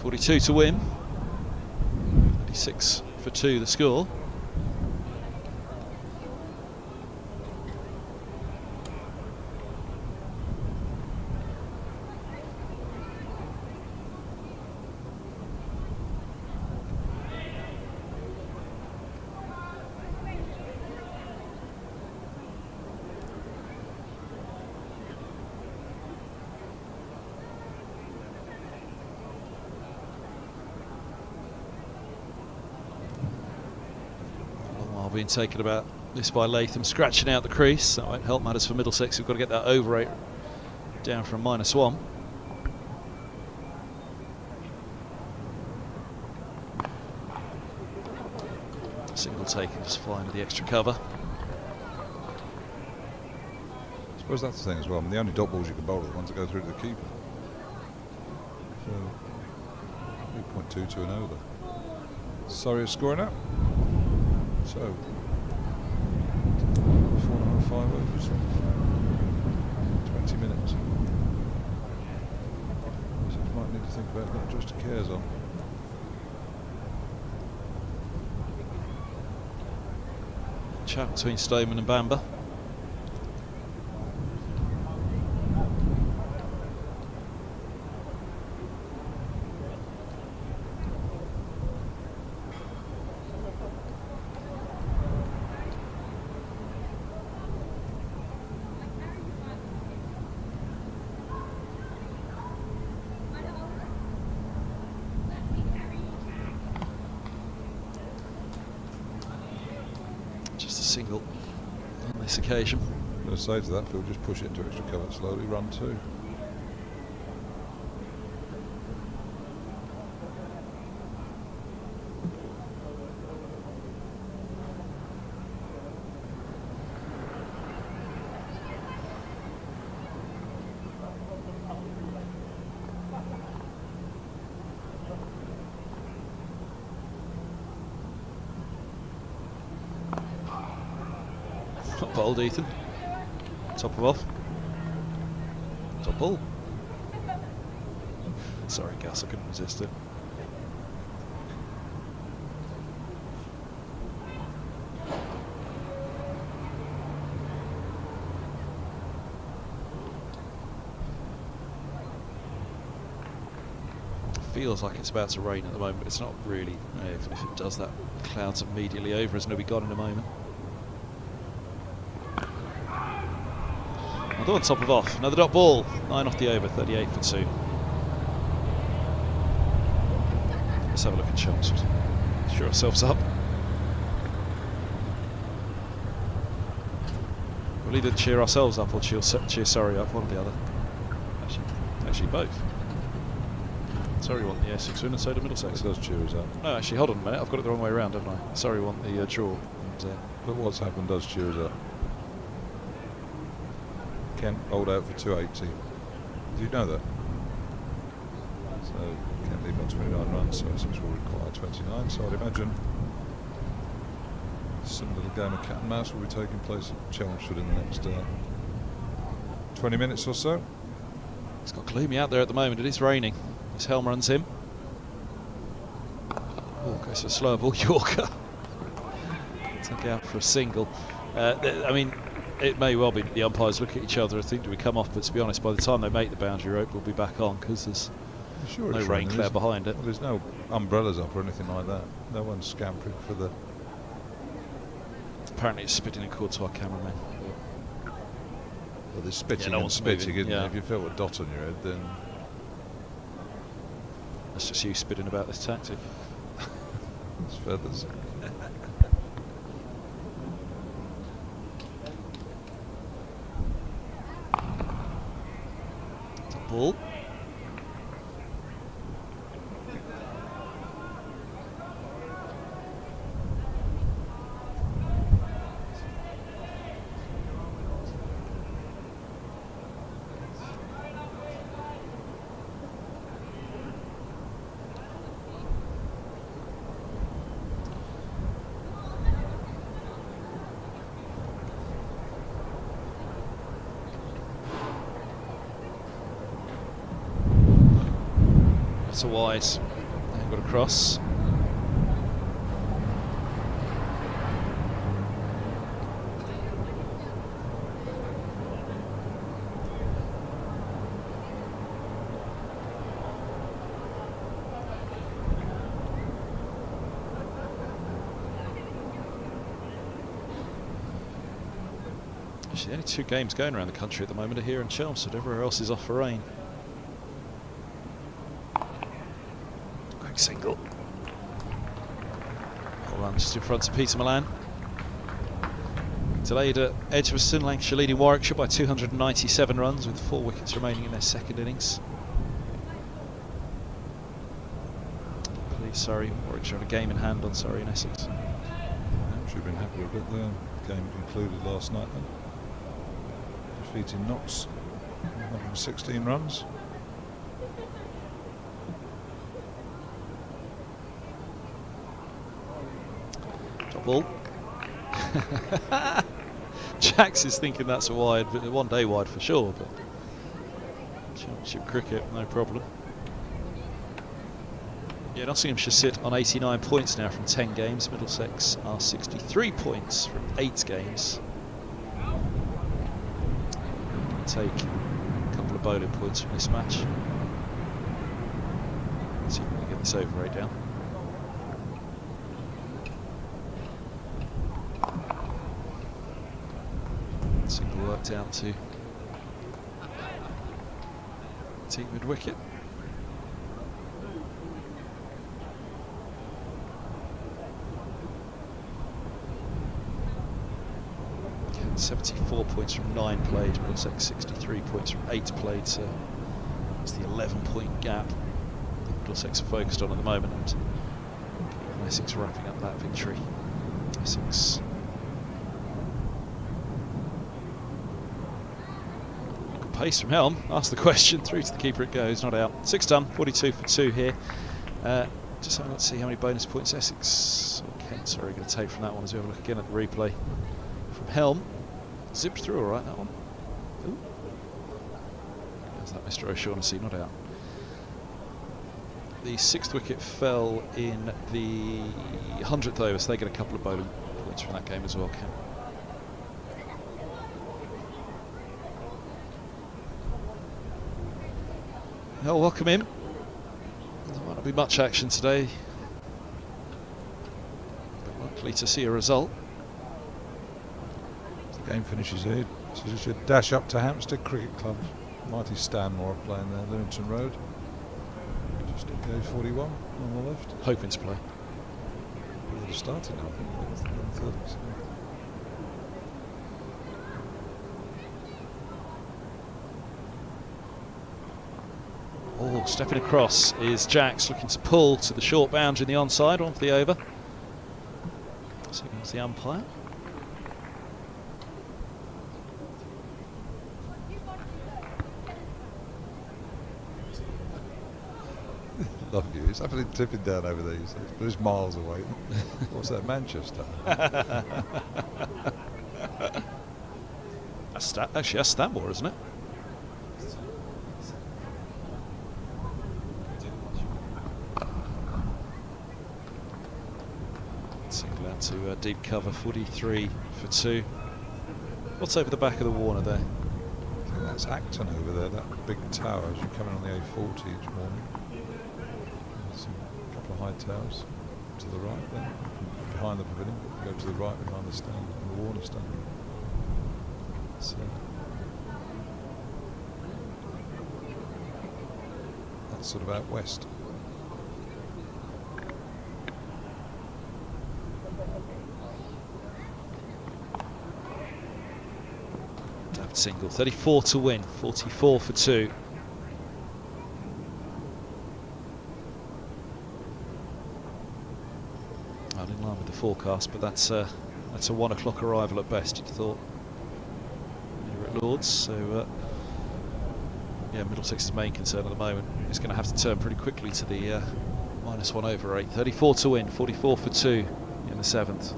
.42 to win. 36 for 2 the score. Being taken about this by Latham, scratching out the crease. That won't help matters for Middlesex. We've got to get that over rate down from -1. Single taken, just flying with the extra cover. I suppose that's the thing as well. I mean, the only dot balls you can bowl are the ones that go through to the keeper. So 3.22 and over. Surrey is scoring up. So 4.5, 5 overs, 20 minutes. So you might need to think about not just cares on. Chat between Stoneman and Bamba. Single on this occasion. I'm going to say to that, Phil, just push it into extra cover slowly, run 2. Not bowled, Ethan. Top of off. Top ball. Sorry, Gus, I couldn't resist it. Feels like it's about to rain at the moment, but it's not really. If it does, that clouds immediately over us and it'll be gone in a moment. Another one top of off, another dot ball, 9 off the over, 38 for 2. Let's have a look at Chelmsford. Cheer ourselves up. We'll either cheer ourselves up or cheer Surrey up, one or the other. Actually both. Surrey won the Essex win and so did Middlesex. It does cheer us up. No, actually, hold on a minute, I've got it the wrong way around, haven't I? Surrey won the draw. And, but what's happened does cheer us up. Kent bowled out for 280. Did you know that? So can't leave on 29 runs, so Essex will require 29. So I'd imagine some little game of cat and mouse will be taking place at Chelmsford in the next 20 minutes or so. It's got gloomy out there at the moment. It is raining. As Helm runs in. Oh, goes for a slow ball. Yorker. Took out for a single. I mean, it may well be that the umpires look at each other and think, do we come off? But to be honest, by the time they make the boundary rope, we'll be back on because there's no rain cloud behind it. Well, there's no umbrellas up or anything like that. No one's scampering for the... Apparently it's spitting in court to our cameraman. Well, there's spitting no and one's spitting, moving, isn't yeah. there? If you felt a dot on your head, then... That's just you spitting about this tactic. it's feathers. Ball. That's a wide. Angled across. Actually, only 2 games going around the country at the moment are here in Chelmsford. Everywhere else is off for rain. Quick single. All run just in front of Peter Milan. Delayed at Edgbaston, Lancashire leading Warwickshire by 297 runs with 4 wickets remaining in their second innings. Please, Surrey. Warwickshire have a game in hand on Surrey and Essex. Should have been happy with it. The game concluded last night then. Defeating Knox, 116 runs. Top ball. Jax is thinking that's a wide, but 1 day wide for sure. But Championship cricket, no problem. Yeah, Nottinghamshire sit on 89 points now from 10 games. Middlesex are 63 points from 8 games. Take a couple of bowling points from this match. See if we can get this over rate down. Single worked out to team mid wicket. 74 points from 9 played, Middlesex 63 points from 8 played, so it's the 11-point gap that Middlesex are focused on at the moment, and Essex wrapping up that victory. Essex good pace from Helm, asked the question, through to the keeper it goes, not out. 6 done, 42 for 2 here. Just having a look to see how many bonus points Essex or Kent, sorry, going to take from that one as we have a look again at the replay from Helm. Zipped through all right, that one. Ooh. There's that Mr. O'Shaughnessy, not out. The 6th wicket fell in the 100th over, so they get a couple of bowling points from that game as well, Ken. Well, welcome in. There might not be much action today, but likely to see a result. Game finishes here. So you should dash up to Hampstead Cricket Club. Mighty Stanmore playing there, Lewington Road. Just at gate 41 on the left. Hoping to play. They've started now, I think. 11:30, so. Oh, stepping across is Jax, looking to pull to the short boundary in the onside, on for the over. Signals the umpire. It's absolutely tipping down over there, but it's miles away. What's that, Manchester? Actually, that's Stanmore, isn't it? Single out to deep cover, 43 for 2. What's over the back of the Warner there? I think that's Acton over there, that big tower as you come in on the A40 each morning. There's a couple of high towers to the right there, behind the pavilion. Go to the right behind the stand, the Warner stand. So that's sort of out west. Single, 34 to win, 44 for 2. Well, in line with the forecast, but that's a 1 o'clock arrival at best, you'd have thought. Here at Lords, so yeah, Middlesex's main concern at the moment is going to have to turn pretty quickly to the -1 over 8. 34 to win, 44 for 2 in the 7th.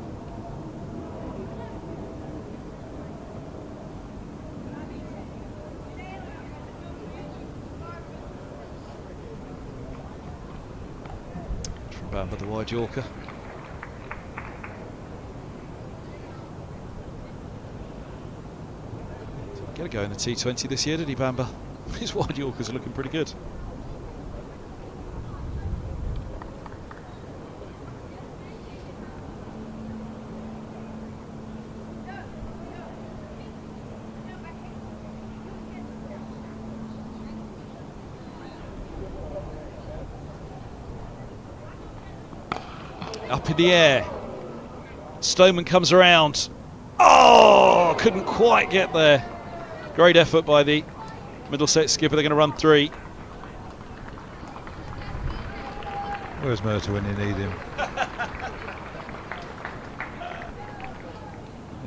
Bamber the wide Yorker. Didn't get a go in the T20 this year, did he, Bamber? His wide Yorkers are looking pretty good. Up in the air. Stoneman comes around. Oh, couldn't quite get there. Great effort by the Middlesex skipper. They're going to run 3. Where's Murta when you need him?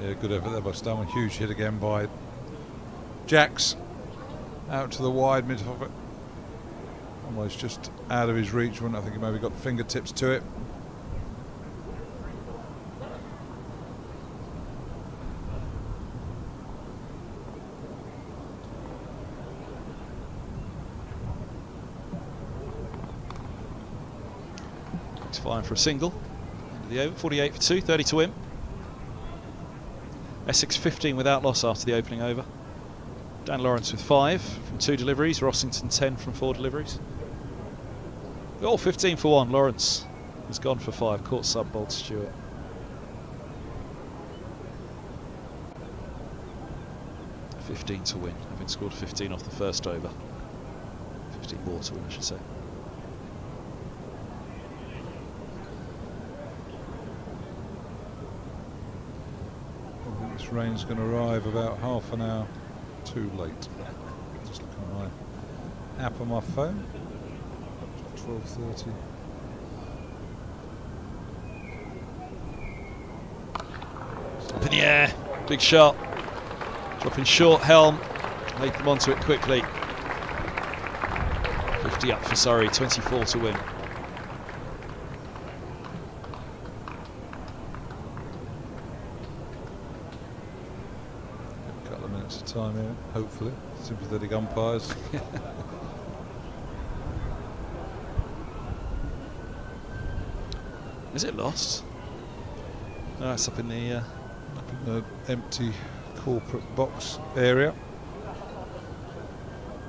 Yeah, good effort there by Stoneman. Huge hit again by Jacks. Out to the wide mid of it. Almost just out of his reach. I think he maybe got fingertips to it. Fine for a single. End of the over, 48 for 2, 30 to win. Essex 15 without loss after the opening over. Dan Lawrence with 5 from 2 deliveries. Rossington 10 from 4 deliveries. Oh, 15 for 1. Lawrence has gone for 5. Caught sub Bolt Stewart. $15 to win, having scored 15 off the first over. 15 more to win, I should say. Rain's going to arrive about half an hour too late. Just looking at my app on my phone. 12:30. Up in the air, big shot. Dropping short, Helm. Laid them onto it quickly. 50 up for Surrey, 24 to win. Time here, hopefully. Sympathetic umpires. Is it lost? No, it's up in the empty corporate box area.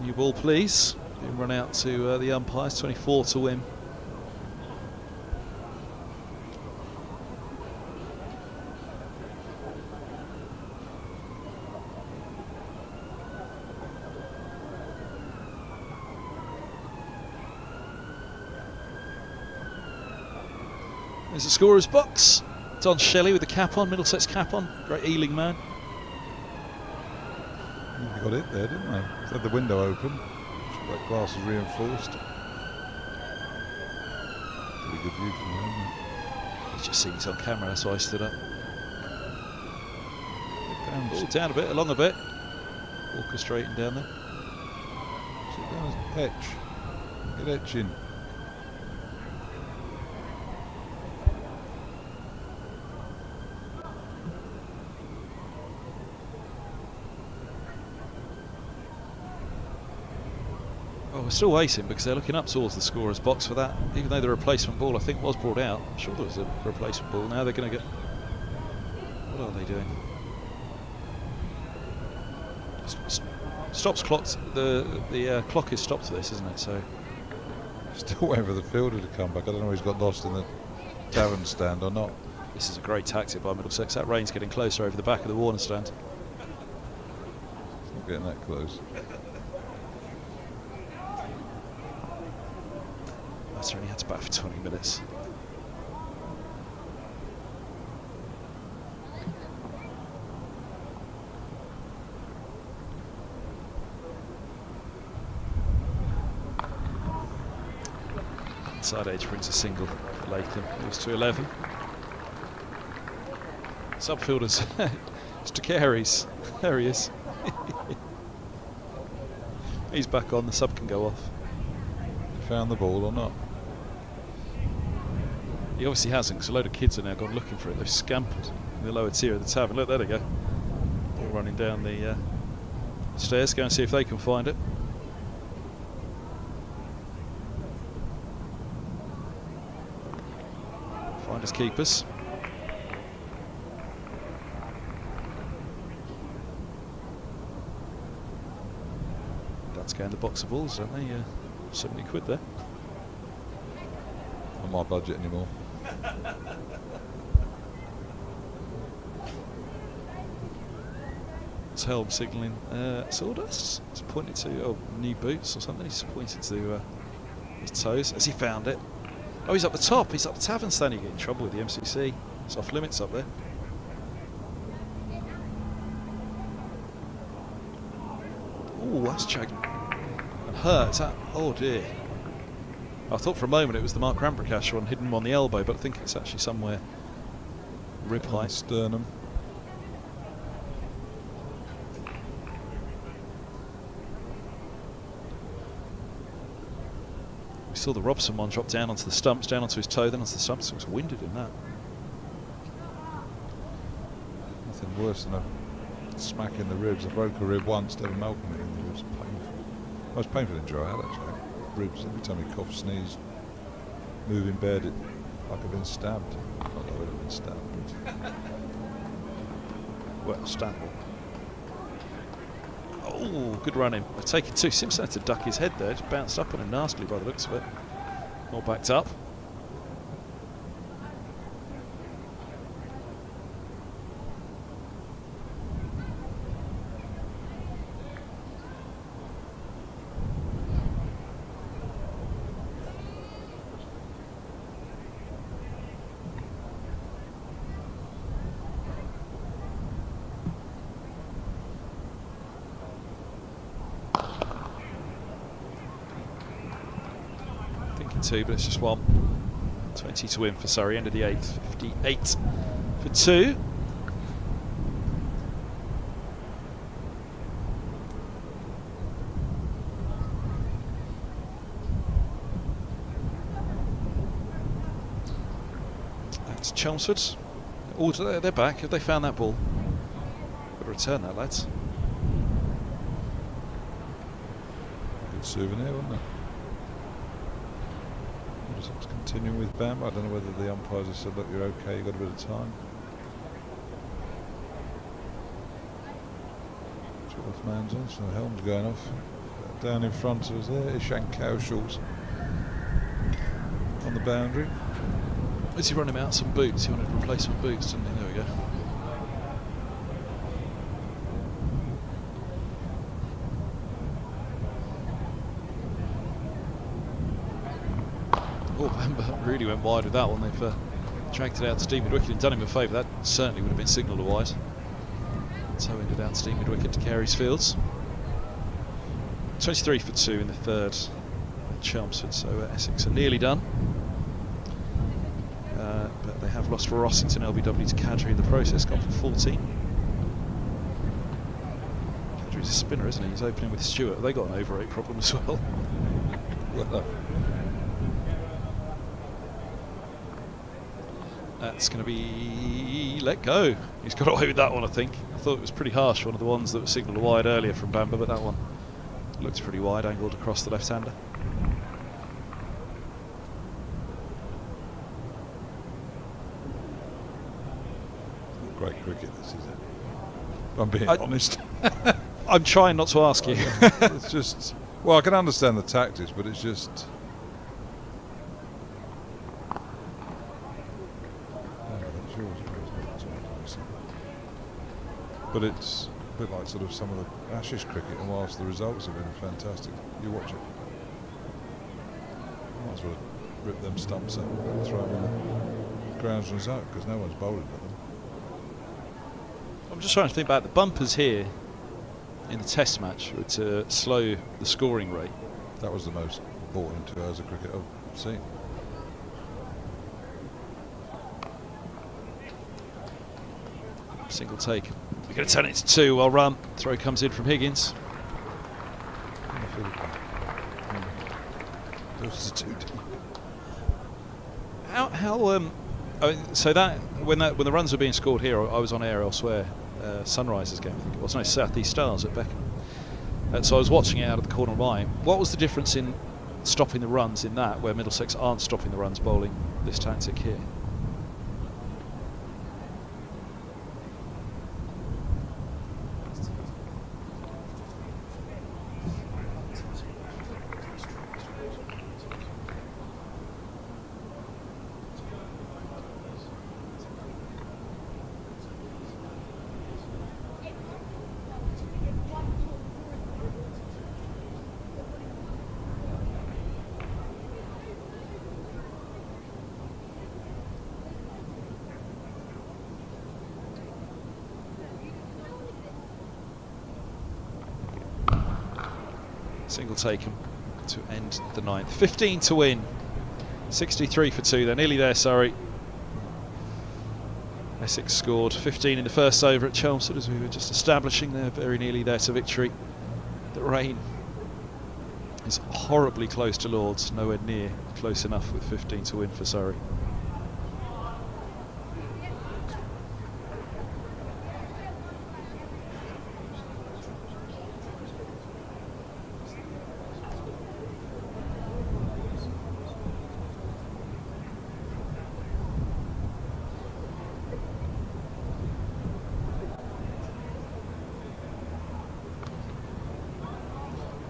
New ball, please. Being run out to the umpires, 24 to win. There's the scorer's box. Don Shelley with the cap on, Middlesex cap on. Great Ealing man. They got it there, didn't they? They had the window open. That glass is reinforced. Pretty good view from there. He's just seen it on camera, that's why I stood up. Down, down a bit, along a bit. Orchestrating down there. sit down, etch. Get etching. Well, we're still waiting because they're looking up towards the scorer's box for that, even though the replacement ball I think was brought out. I'm sure there was a replacement ball. Now they're going to get... What are they doing? Stops clocked. The clock is stopped for this, isn't it? So Still waiting for the fielder to come back. I don't know if he's got lost in the tavern stand or not. this is a great tactic by Middlesex. That rain's getting closer over the back of the Warner stand. It's not getting that close. That's only had to bat for 20 minutes. Side edge brings a single for Latham. Moves to 11. Subfielders. Mr. Carey's. There he is. He's back on. The sub can go off. Found the ball or not? He obviously hasn't, because a load of kids are now gone looking for it. They've scampered in the lower tier of the tavern. Look, there they go. All running down the stairs. Go and see if they can find it. Finders keepers. That's going the box of balls, don't they? 70 quid there. Not my budget anymore. It's Helm signalling sawdust. It's pointed to new boots or something. He's pointed to his toes. Has he found it? Oh, he's up the top. He's up the tavern stand. You get in trouble with the MCC. It's off limits up there. Oh, that's chugging. And hurts. That. Oh dear. I thought for a moment it was the Mark Ramprakash one hidden on the elbow, but I think it's actually somewhere rib height. Sternum. We saw the Robson one drop down onto the stumps, down onto his toe, then onto the stumps. He was winded in that. Nothing worse than a smack in the ribs. I broke a rib once, Devon Malcolm hit in the ribs. Painful. Most painful injury I had actually. Ribs, every time you cough, sneeze, move in bed, it like I've been stabbed. Not that I would have been stabbed, but Well, stabbed. Oh, good running. They're taking two. Simpson had to duck his head there. Just bounced up on him nastily by the looks of it. All backed up. Two, but it's just one. 20 to win for Surrey. End of the 8th. 58 for 2. That's Chelmsford. Oh, they're back. Have they found that ball? Better return that, lads. good souvenir, wasn't it? Middlesex continuing with Bam. I don't know whether the umpires have said, look, you're okay, you've got a bit of time. 12th man's on, so Helm's going off. Down in front of us there, Ishan Kaushals on the boundary. Is he running out some boots? He wanted replacement boots, didn't he? There we go. Oh, Bamber really went wide with that one. They've dragged it out to steam mid-wicket and done him a favour. That certainly would have been signalled a wide. So ended out steam mid-wicket to Carey's Fields. 23 for 2 in the third at Chelmsford, so Essex are nearly done. But they have lost Rossington LBW to Kadri in the process, gone for 14. Kadri's a spinner, isn't he? He's opening with Stewart. They got an over 8 problem as well. That's going to be let go. He's got away with that one, I think. I thought it was pretty harsh, one of the ones that was signalled wide earlier from Bamber, but that one Looks pretty wide angled across the left-hander. Great cricket, this is it. I'm being honest. I'm trying not to ask you. It's just, well, I can understand the tactics, but it's just. But it's a bit like sort of some of the Ashes cricket, and whilst the results have been fantastic, you watch it. Might as well rip them stumps up and throw them in the groundsman's out because no one's bowling at them. I'm just trying to think about the bumpers here in the Test match were to slow the scoring rate. That was the most boring 2 hours of cricket I've seen. Single take. We're going to turn it to 2. Well run. Throw comes in from Higgins. Those are 2. So that when the runs were being scored here, I was on air elsewhere. Sunrisers game, I think it was. No, South East Stars at Beckham. So I was watching it out of the corner of my eye. What was the difference in stopping the runs in that, where Middlesex aren't stopping the runs bowling this tactic here? Single taken to end the 9th. 15 to win. 63 for 2. They're nearly there, Surrey. Essex scored 15 in the first over at Chelmsford, as we were just establishing. They're very nearly there to victory. The rain is horribly close to Lords, nowhere near close enough with 15 to win for Surrey.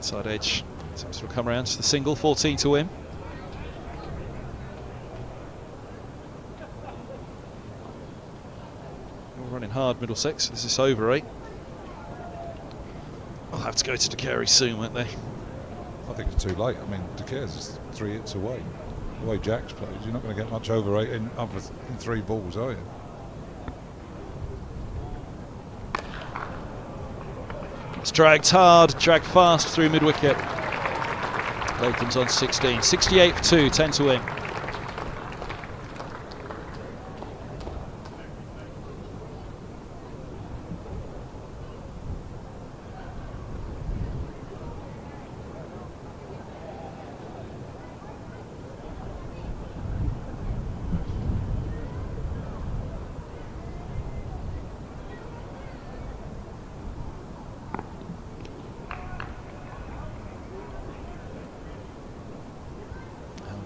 Side edge seems to have come around to the single. 14 to win. We're running hard, Middlesex. This is over 8. I'll have to go to De Carey soon, won't they? I think it's too late. I mean, De Carey's is 3 hits away. The way Jack's played, you're not going to get much over 8 in 3 balls, are you? It's dragged hard, dragged fast through mid-wicket. Latham's on 16. 68 for 2, 10 to win.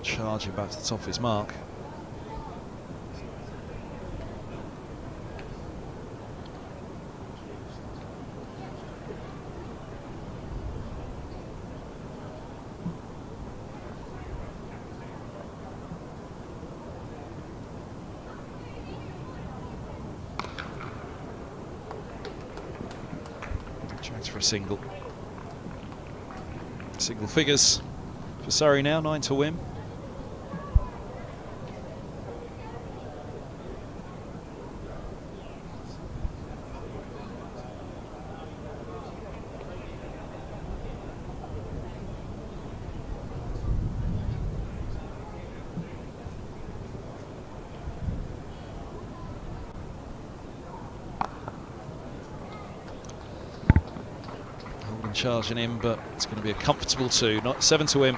Charging back to the top of his mark. Chance for a single. Single figures for Surrey now, 9 to win. Charging in, but it's going to be a comfortable 2, not 7 to win.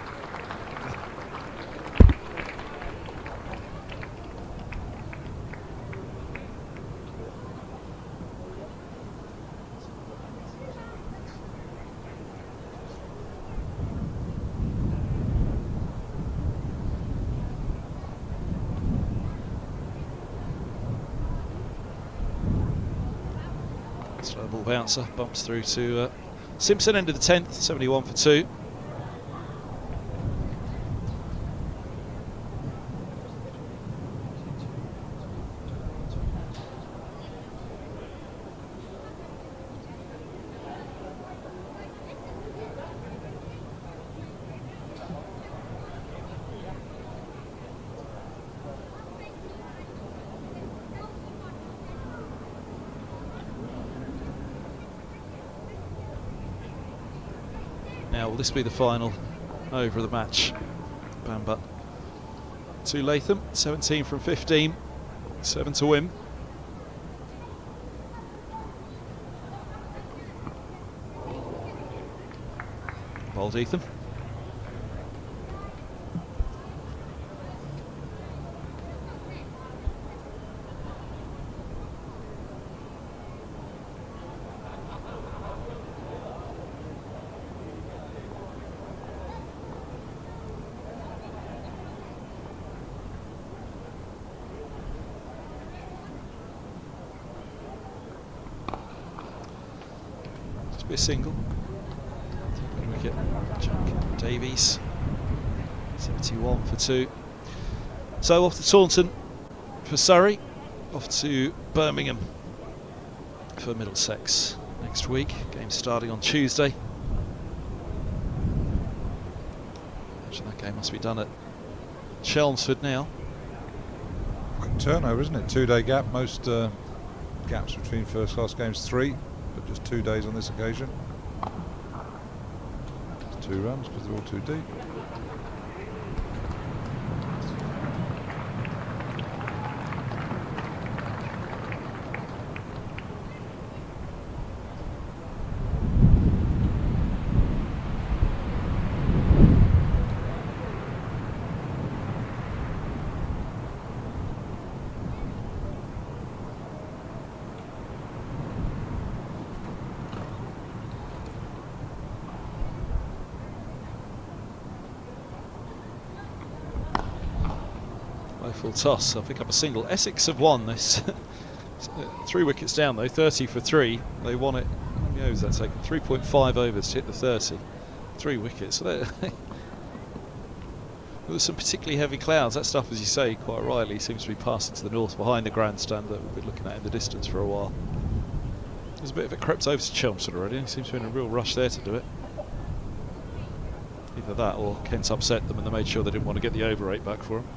Slow ball bouncer, bumps through to Simpson, end of the 10th, 71 for 2. Now, will this be the final over of the match? Bamber to Latham, 17 from 15, 7 to win. Bowled Ethan. Be a single. Wicket. Jack Davies, 71 for 2. So off to Taunton for Surrey, off to Birmingham for Middlesex next week. Game starting on Tuesday. Imagine that game must be done at Chelmsford now. Quick turnover, isn't it? 2-day gap. Most gaps between first class games 3. But just 2 days on this occasion. 2 runs because they're all too deep. Full toss, I'll pick up a single. Essex have won this. 3 wickets down though, 30 for 3. They won it, how many overs that's taken? 3.5 overs to hit the 30. 3 wickets. So there was some particularly heavy clouds. That stuff, as you say, quite rightly, seems to be passing to the north behind the grandstand that we've been looking at in the distance for a while. There's a bit of it crept over to Chelmsford already. He seems to be in a real rush there to do it. Either that or Kent upset them and they made sure they didn't want to get the over rate back for him.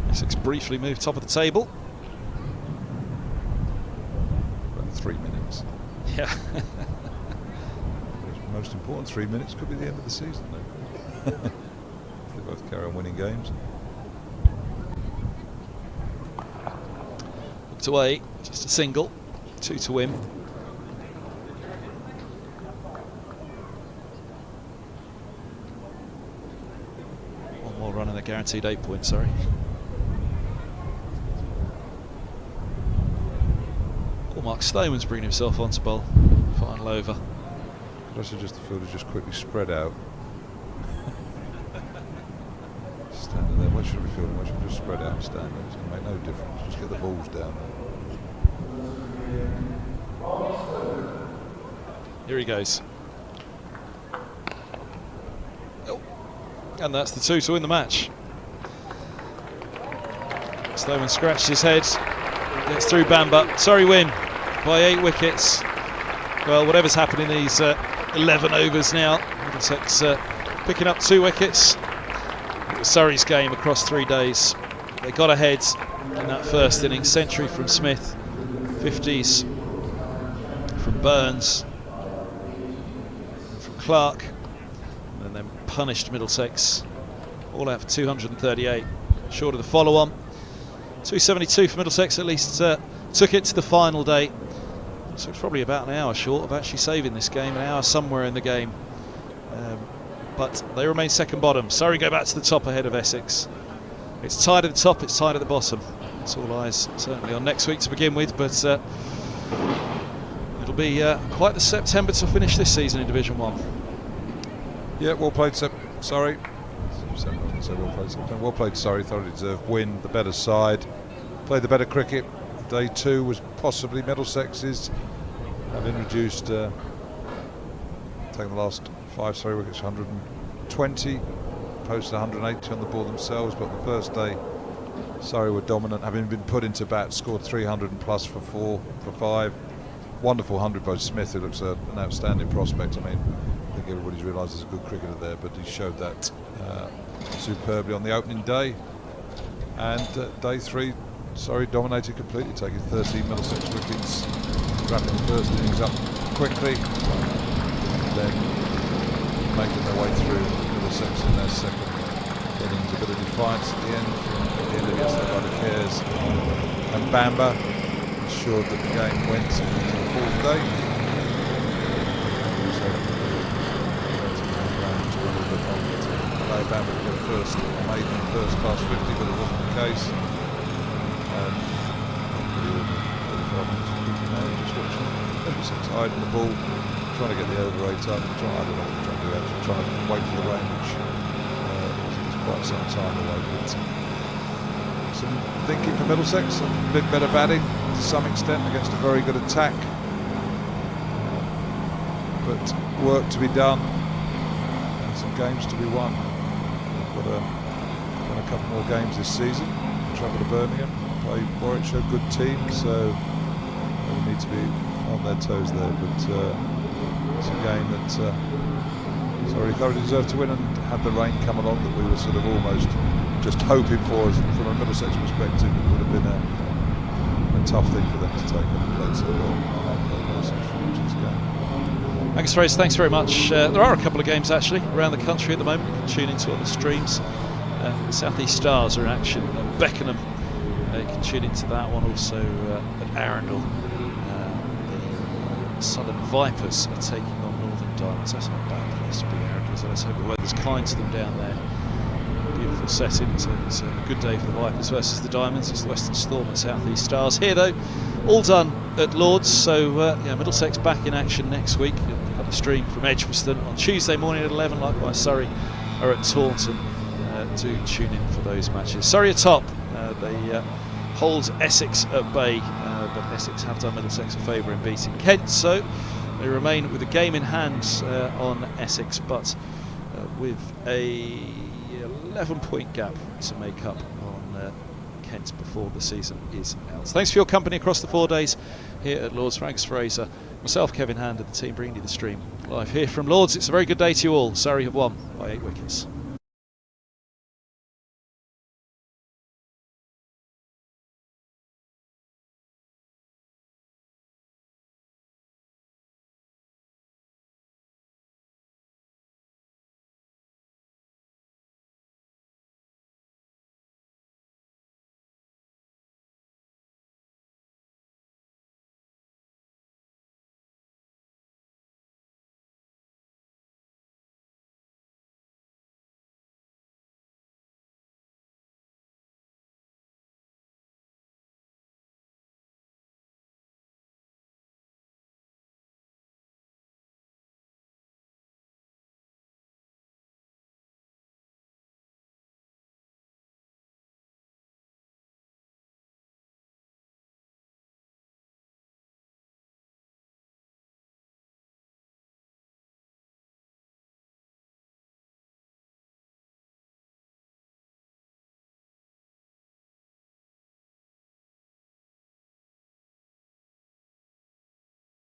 Essex briefly moved top of the table. About 3 minutes. Yeah. The most important 3 minutes could be the end of the season, though. If they both carry on winning games. Looked away, just a single, 2 to win. One more run and they're guaranteed 8 points, sorry. Mark Stoneman's bringing himself onto bowl. Final over. Could I suggest the fielders just quickly spread out? Standing there. Why should we field? Why should we just spread out and stand there? It's going to make no difference. Just get the balls down. Here he goes. Oh. And that's the 2 to win the match. Stoneman scratched his head. Gets through Bamber. Surrey win by 8 wickets. Well, whatever's happened in these 11 overs now, Middlesex picking up 2 wickets. It was Surrey's game across 3 days. They got ahead in that first inning. Century from Smith, 50s from Burns, and from Clark, and then punished Middlesex. All out for 238. Short of the follow-on. 272 for Middlesex, at least took it to the final day. So it's probably about an hour short of actually saving this game, an hour somewhere in the game. But they remain second bottom. Surrey go back to the top ahead of Essex. It's tied at the top, it's tied at the bottom. It's all eyes certainly on next week to begin with, but It'll be quite the September to finish this season in Division 1. Yeah, well played, Surrey. Well played, Surrey. Thoroughly deserved win. The better side. Played the better cricket. Day 2 was possibly Middlesex's. Having reduced, taking the last 5 Surrey wickets, 120. Posted 180 on the ball themselves, but the first day Surrey were dominant, having been put into bat, scored 300 and plus for 5. Wonderful 100 by Smith, who looks an outstanding prospect. I mean, I think everybody's realised there's a good cricketer there, but he showed that superbly on the opening day. And day 3, Surrey dominated completely, taking 13 Middlesex wickets, wrapping the first innings up quickly, and then making their way through Middlesex in their second innings. A bit of defiance at the end against their by the Cares, and Bamba ensured that the game went to the 4th day. So, allow Bamba to get a maiden first class 50, but it wasn't the case. And just watching Middlesex hiding the ball, trying to get the over 8 up, trying to wait for the rain, which is quite some time away. But some thinking for Middlesex, a bit better batting to some extent against a very good attack, but work to be done and some games to be won. We've got a couple more games this season. Travel to Birmingham, play Warwickshire, good team, so they need to be on their toes there. But it's a game that Surrey thoroughly deserved to win, and had the rain come along that we were sort of almost just hoping for, from a Middlesex perspective, it would have been a tough thing for them to take. And played so well. Angus Fraser, thanks very much. There are a couple of games actually around the country at the moment. You can tune into on the streams. South East Stars are in action at Beckenham. You can tune into that one also at Arundel. The Southern Vipers are taking on Northern Diamonds. That's not a bad place to be, Arundel, so let's hope the weather's kind to them down there. Beautiful setting. It's a good day for the Vipers versus the Diamonds. It's the Western Storm and South East Stars. Here though, all done at Lords, so Middlesex back in action next week. You'll pick up a stream from Edgbaston on Tuesday morning at 11. Likewise, Surrey are at Taunton. Do tune in for those matches. Surrey are top. They hold Essex at bay, but Essex have done Middlesex a favour in beating Kent, so they remain with a game in hand on Essex, but with a 11-point gap to make up on Kent before the season is out. Thanks for your company across the 4 days here at Lords. For Angus Fraser, myself, Kevin Hand, and the team bringing you the stream live here from Lords. It's a very good day to you all. Surrey have won by 8 wickets.